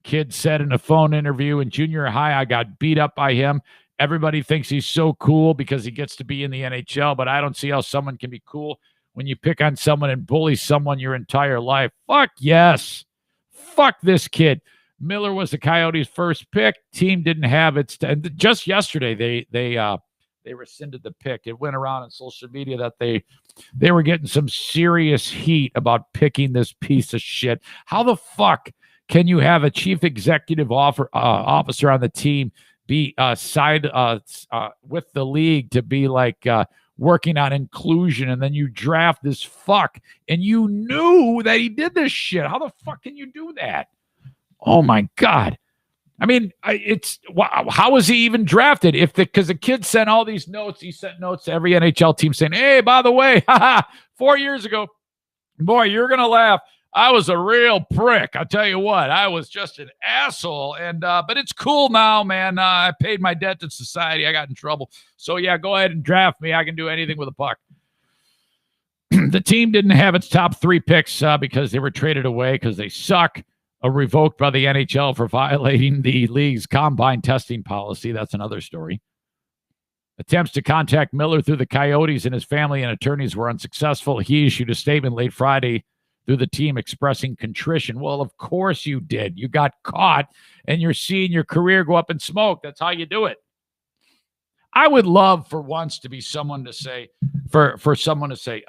Kid said in a phone interview, in junior high, I got beat up by him. Everybody thinks he's so cool because he gets to be in the NHL, but I don't see how someone can be cool when you pick on someone and bully someone your entire life. Fuck yes. Fuck this kid. Miller was the Coyotes' first pick. Team didn't have it. Just yesterday, they rescinded the pick. It went around on social media that they were getting some serious heat about picking this piece of shit. How the fuck can you have a chief executive officer on the team be side with the league to be like working on inclusion, and then you draft this fuck and you knew that he did this shit? How the fuck can you do that? Oh my God. I mean, how was he even drafted? Because the kid sent all these notes. He sent notes to every NHL team saying, hey, by the way, 4 years ago, boy, you're going to laugh. I was a real prick. I tell you what, I was just an asshole. But it's cool now, man. I paid my debt to society. I got in trouble. So yeah, go ahead and draft me. I can do anything with a puck. The team didn't have its top 3 picks because they were traded away because they suck. Revoked by the NHL for violating the league's combine testing policy. That's another story. Attempts to contact Miller through the Coyotes and his family and attorneys were unsuccessful. He issued a statement late Friday through the team expressing contrition. Well, of course you did. You got caught and you're seeing your career go up in smoke. That's how you do it. I would love for once to be someone to say, for someone to say,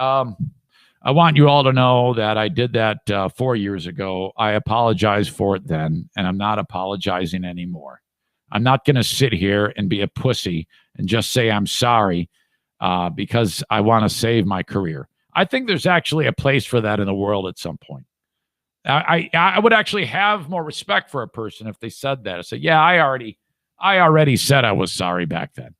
I want you all to know that I did that 4 years ago. I apologize for it then, and I'm not apologizing anymore. I'm not going to sit here and be a pussy and just say I'm sorry because I want to save my career. I think there's actually a place for that in the world at some point. I would actually have more respect for a person if they said that. I said, yeah, I already said I was sorry back then.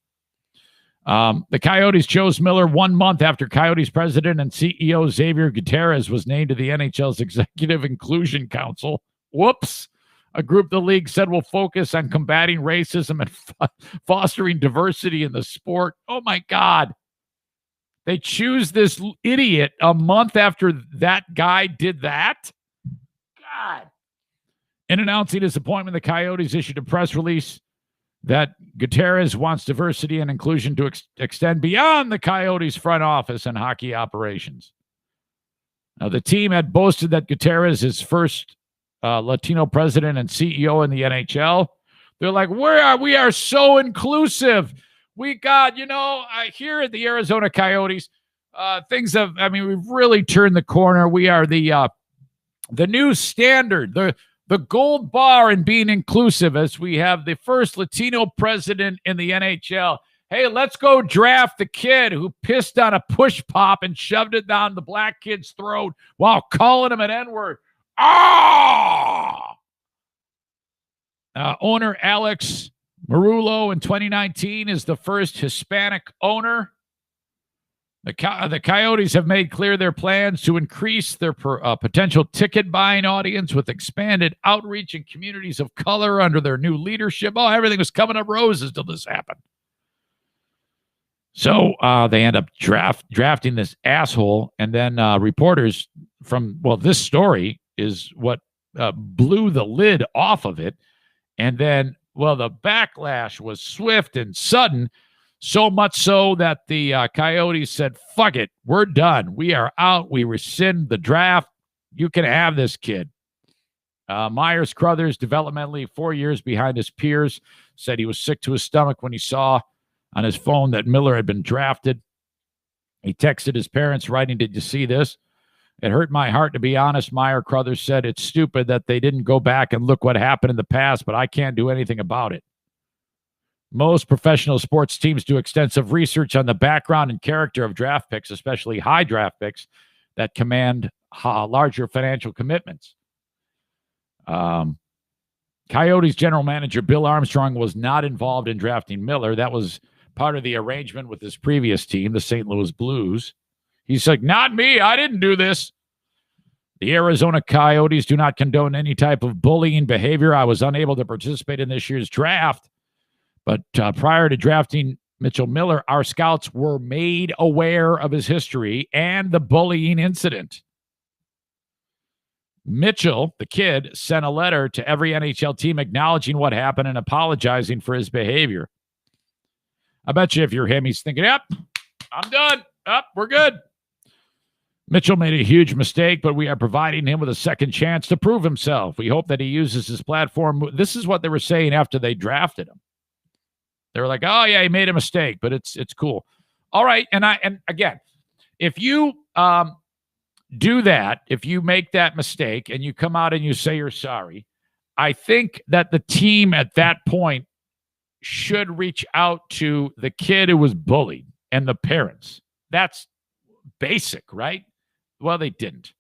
The Coyotes chose Miller 1 month after Coyotes president and CEO Xavier Gutierrez was named to the NHL's Executive Inclusion Council. Whoops. A group the league said will focus on combating racism and fostering diversity in the sport. Oh, my God. They choose this idiot a month after that guy did that? God. In announcing his appointment, the Coyotes issued a press release that Gutierrez wants diversity and inclusion to extend beyond the Coyotes' front office and hockey operations. Now, the team had boasted that Gutierrez is first Latino president and CEO in the NHL. They're like, we are so inclusive. We got, here at the Arizona Coyotes, we've really turned the corner. We are the new standard, the gold bar in being inclusive, as we have the first Latino president in the NHL. Hey, let's go draft the kid who pissed on a push pop and shoved it down the black kid's throat while calling him an N-word. Owner Alex Marullo in 2019 is the first Hispanic owner. The Coyotes have made clear their plans to increase their potential ticket buying audience with expanded outreach in communities of color under their new leadership. Oh, everything was coming up roses till this happened. So they end up drafting this asshole, and then reporters from, this story is what blew the lid off of it. And then, the backlash was swift and sudden. So much so that the Coyotes said, fuck it, we're done. We are out. We rescind the draft. You can have this kid. Myers Crothers, developmentally 4 years behind his peers, said he was sick to his stomach when he saw on his phone that Miller had been drafted. He texted his parents writing, "Did you see this? It hurt my heart, to be honest." Myers Crothers said, "It's stupid that they didn't go back and look what happened in the past, but I can't do anything about it." Most professional sports teams do extensive research on the background and character of draft picks, especially high draft picks that command larger financial commitments. Coyotes general manager Bill Armstrong was not involved in drafting Miller. That was part of the arrangement with his previous team, the St. Louis Blues. He's like, "Not me. I didn't do this." The Arizona Coyotes do not condone any type of bullying behavior. I was unable to participate in this year's draft. But prior to drafting Mitchell Miller, our scouts were made aware of his history and the bullying incident. Mitchell, the kid, sent a letter to every NHL team acknowledging what happened and apologizing for his behavior. I bet you if you're him, he's thinking, "Yep, I'm done. We're good." Mitchell made a huge mistake, but we are providing him with a second chance to prove himself. We hope that he uses his platform. This is what they were saying after they drafted him. They were like, "Oh yeah, he made a mistake, but it's cool." All right, and again, if you do that, if you make that mistake and you come out and you say you're sorry, I think that the team at that point should reach out to the kid who was bullied and the parents. That's basic, right? Well, they didn't.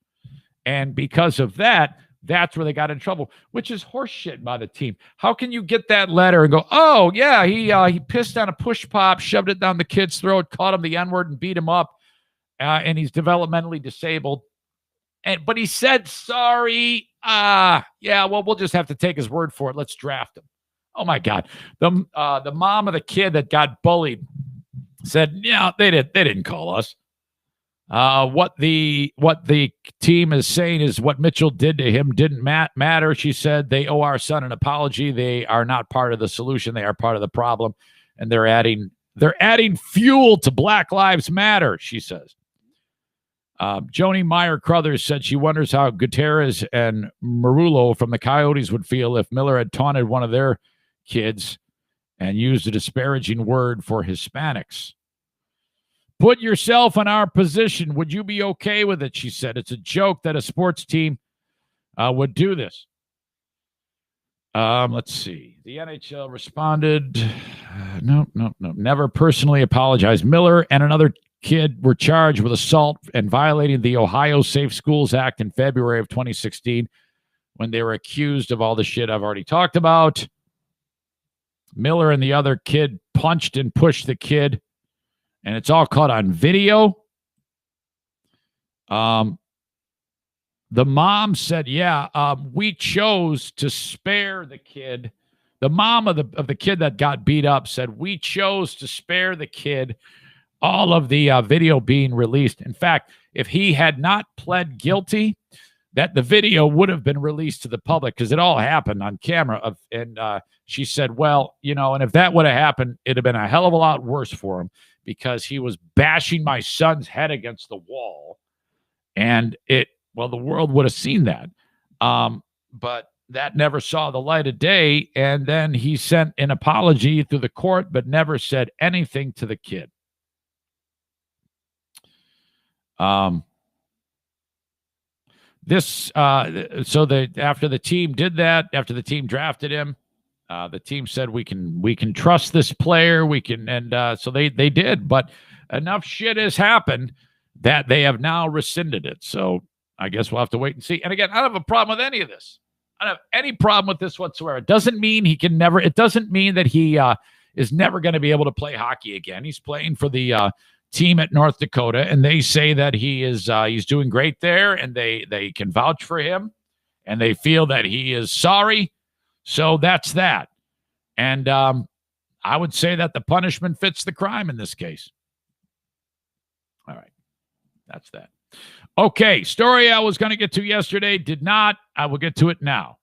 And because of that, that's where they got in trouble, which is horseshit by the team. How can you get that letter and go, "Oh, yeah, he pissed on a push pop, shoved it down the kid's throat, called him the N-word and beat him up, and he's developmentally disabled. But he said sorry. Yeah, well, we'll just have to take his word for it. Let's draft him." Oh, my God. The mom of the kid that got bullied said, "Yeah, they didn't call us." What the team is saying is what Mitchell did to him didn't matter. She said they owe our son an apology. They are not part of the solution. They are part of the problem, and they're adding fuel to Black Lives Matter, she says. Joni Meyer Crothers said she wonders how Gutierrez and Marullo from the Coyotes would feel if Miller had taunted one of their kids and used a disparaging word for Hispanics. "Put yourself in our position. Would you be okay with it?" she said. "It's a joke that a sports team would do this." Let's see. The NHL responded, no, never personally apologized. Miller and another kid were charged with assault and violating the Ohio Safe Schools Act in February of 2016 when they were accused of all the shit I've already talked about. Miller and the other kid punched and pushed the kid, and it's all caught on video. The mom said, we chose to spare the kid. The mom of the kid that got beat up said, "We chose to spare the kid all of the video being released. In fact, if he had not pled guilty, that the video would have been released to the public because it all happened on camera." And she said, "Well, and if that would have happened, it'd have been a hell of a lot worse for him because he was bashing my son's head against the wall. And the world would have seen that. But that never saw the light of day. And then he sent an apology through the court, but never said anything to the kid." After the team did that, after the team drafted him, the team said we can trust this player. So they did, but enough shit has happened that they have now rescinded it. So I guess we'll have to wait and see. And again, I don't have a problem with any of this. I don't have any problem with this whatsoever. It doesn't mean it doesn't mean that he is never going to be able to play hockey again. He's playing for the team at North Dakota, and they say that he is he's doing great there, and they can vouch for him, and they feel that he is sorry. So that's that. And I would say that the punishment fits the crime in this case. All right. That's that. Okay. Story I was going to get to yesterday, did not. I will get to it now.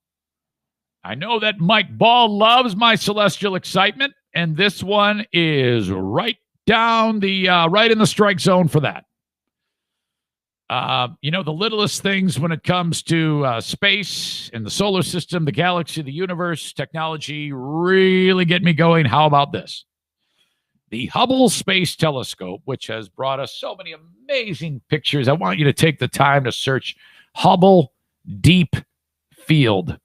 I know that Mike Ball loves my celestial excitement, and this one is right down the right in the strike zone for that. The littlest things when it comes to space and the solar system, the galaxy, the universe, technology really get me going. How about this? The Hubble Space Telescope, which has brought us so many amazing pictures. I want you to take the time to search Hubble Deep Field.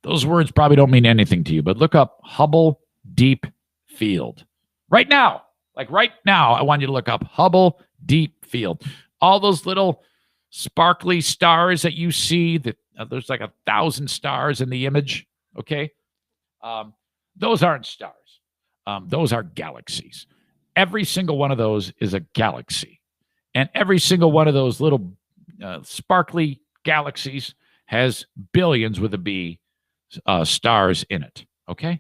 Those words probably don't mean anything to you, but look up Hubble Deep Field. Right now, I want you to look up Hubble Deep Field. All those little sparkly stars that you see, that there's like 1,000 stars in the image, okay? Those aren't stars. Those are galaxies. Every single one of those is a galaxy. And every single one of those little sparkly galaxies has billions with a B stars in it, okay?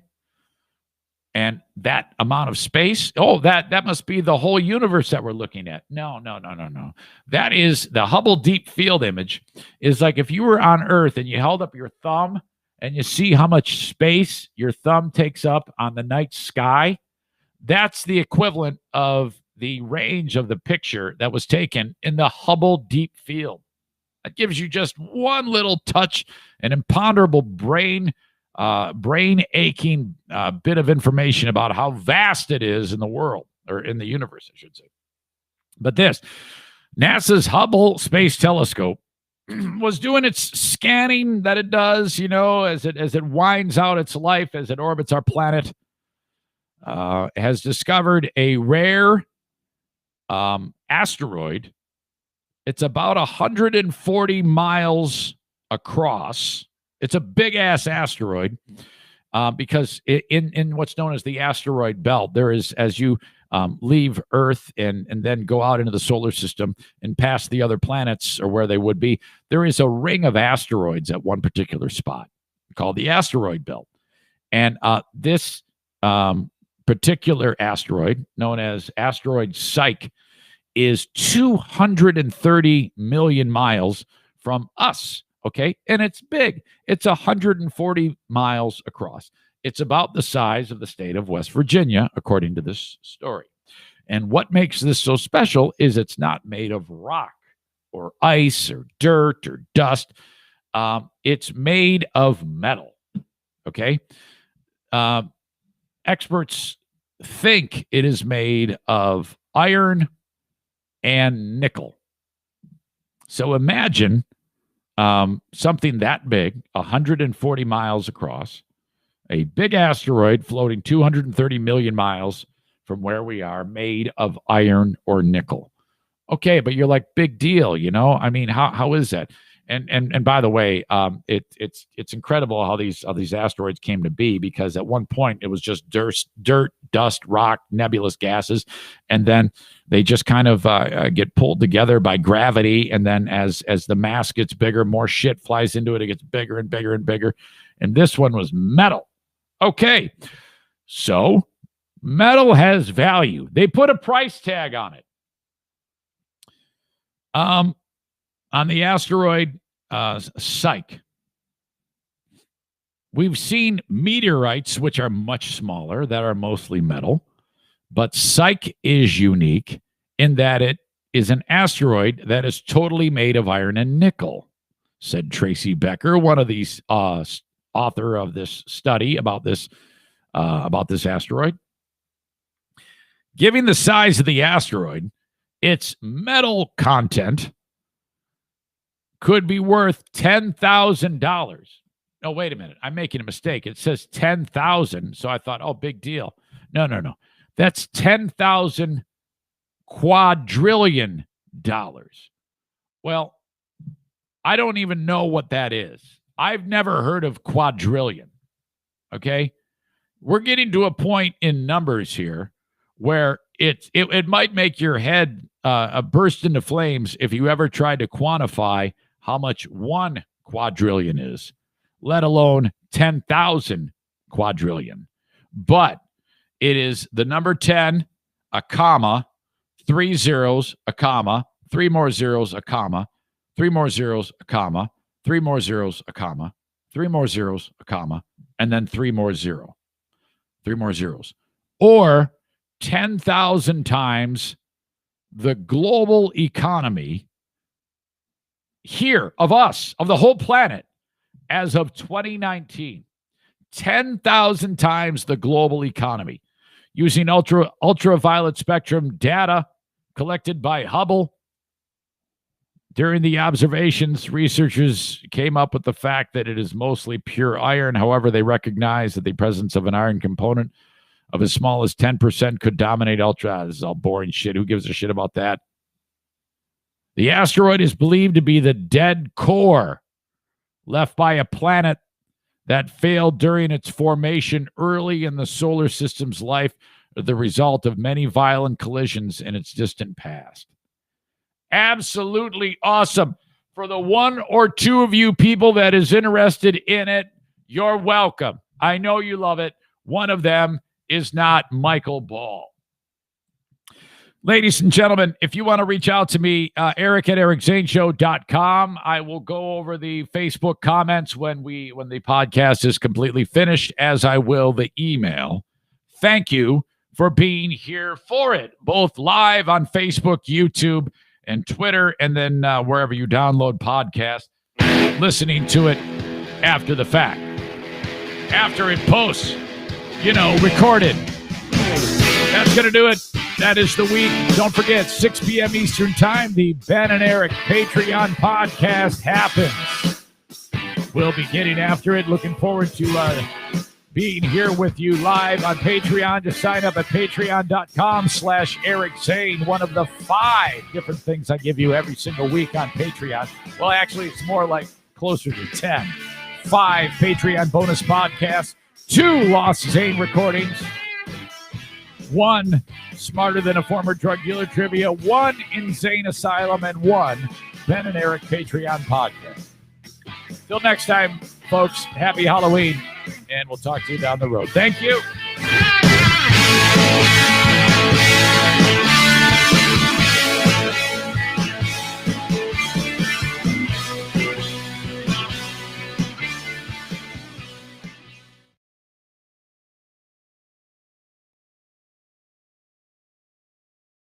And that amount of space, that must be the whole universe that we're looking at. No. That is the Hubble Deep Field image is like if you were on Earth and you held up your thumb and you see how much space your thumb takes up on the night sky. That's the equivalent of the range of the picture that was taken in the Hubble Deep Field. That gives you just one little touch, an imponderable brain aching bit of information about how vast it is in the world, or in the universe, I should say. But this, NASA's Hubble Space Telescope was doing its scanning that it does, as it winds out its life, as it orbits our planet, has discovered a rare asteroid. It's about 140 miles across. It's a big-ass asteroid because in what's known as the asteroid belt, there is, as you leave Earth and then go out into the solar system and past the other planets or where they would be, there is a ring of asteroids at one particular spot called the asteroid belt. And this particular asteroid, known as asteroid Psyche, is 230 million miles from us. Okay. And it's big. It's 140 miles across. It's about the size of the state of West Virginia, according to this story. And what makes this so special is it's not made of rock or ice or dirt or dust. It's made of metal. Okay. Experts think it is made of iron and nickel. So imagine something that big, 140 miles across, a big asteroid floating 230 million miles from where we are, made of iron or nickel. Okay, but you're like, big deal, I mean, how is that? And by the way, it's incredible how these asteroids came to be, because at one point it was just dirt, dust, rock, nebulous gases, and then they just kind of get pulled together by gravity, and then as the mass gets bigger, more shit flies into it. It gets bigger and bigger and bigger, and this one was metal. Okay, so metal has value. They put a price tag on it. On the asteroid Psyche, we've seen meteorites, which are much smaller, that are mostly metal, but Psyche is unique in that it is an asteroid that is totally made of iron and nickel, said Tracy Becker, one of these author of this study about this asteroid. Given the size of the asteroid, its metal content could be worth $10,000. No, wait a minute. I'm making a mistake. It says 10,000. So I thought, oh, big deal. No. That's 10,000 quadrillion dollars. Well, I don't even know what that is. I've never heard of quadrillion. Okay. We're getting to a point in numbers here where it might make your head burst into flames if you ever tried to quantify how much 1 quadrillion is, let alone 10,000 quadrillion. But it is the number 10, a comma, 3 zeros, a comma, 3 more zeros, a comma, 3 more zeros, a comma, 3 more zeros, a comma, 3 more zeros, a comma, and then 3 more zeros. Or 10,000 times the global economy here of us, of the whole planet, as of 2019. 10,000 times the global economy using ultraviolet spectrum data collected by Hubble. During the observations, researchers came up with the fact that it is mostly pure iron. However, they recognize that the presence of an iron component of as small as 10% could dominate ultra. This is all boring shit. Who gives a shit about that? The asteroid is believed to be the dead core left by a planet that failed during its formation early in the solar system's life, the result of many violent collisions in its distant past. Absolutely awesome. For the 1 or 2 of you people that is interested in it, you're welcome. I know you love it. One of them is not Michael Ball. Ladies and gentlemen, if you want to reach out to me, Eric at ericzaneshow.com. I will go over the Facebook comments when the podcast is completely finished, as I will the email. Thank you for being here for it, both live on Facebook, YouTube, and Twitter, and then wherever you download podcasts, listening to it after the fact. After it posts, recorded. That's going to do it. That is the week. Don't forget, 6 p.m. Eastern Time, the Ben and Eric Patreon podcast happens. We'll be getting after it. Looking forward to being here with you live on Patreon. Just sign up at patreon.com/Eric Zane. One of the 5 different things I give you every single week on Patreon. Well, actually, it's more like closer to 10. 5 Patreon bonus podcasts, 2 Lost Zane recordings, 1 Smarter Than a Former Drug Dealer trivia, 1 Insane Asylum, and 1 Ben and Eric Patreon podcast. Till next time, folks, happy Halloween, and we'll talk to you down the road. Thank you.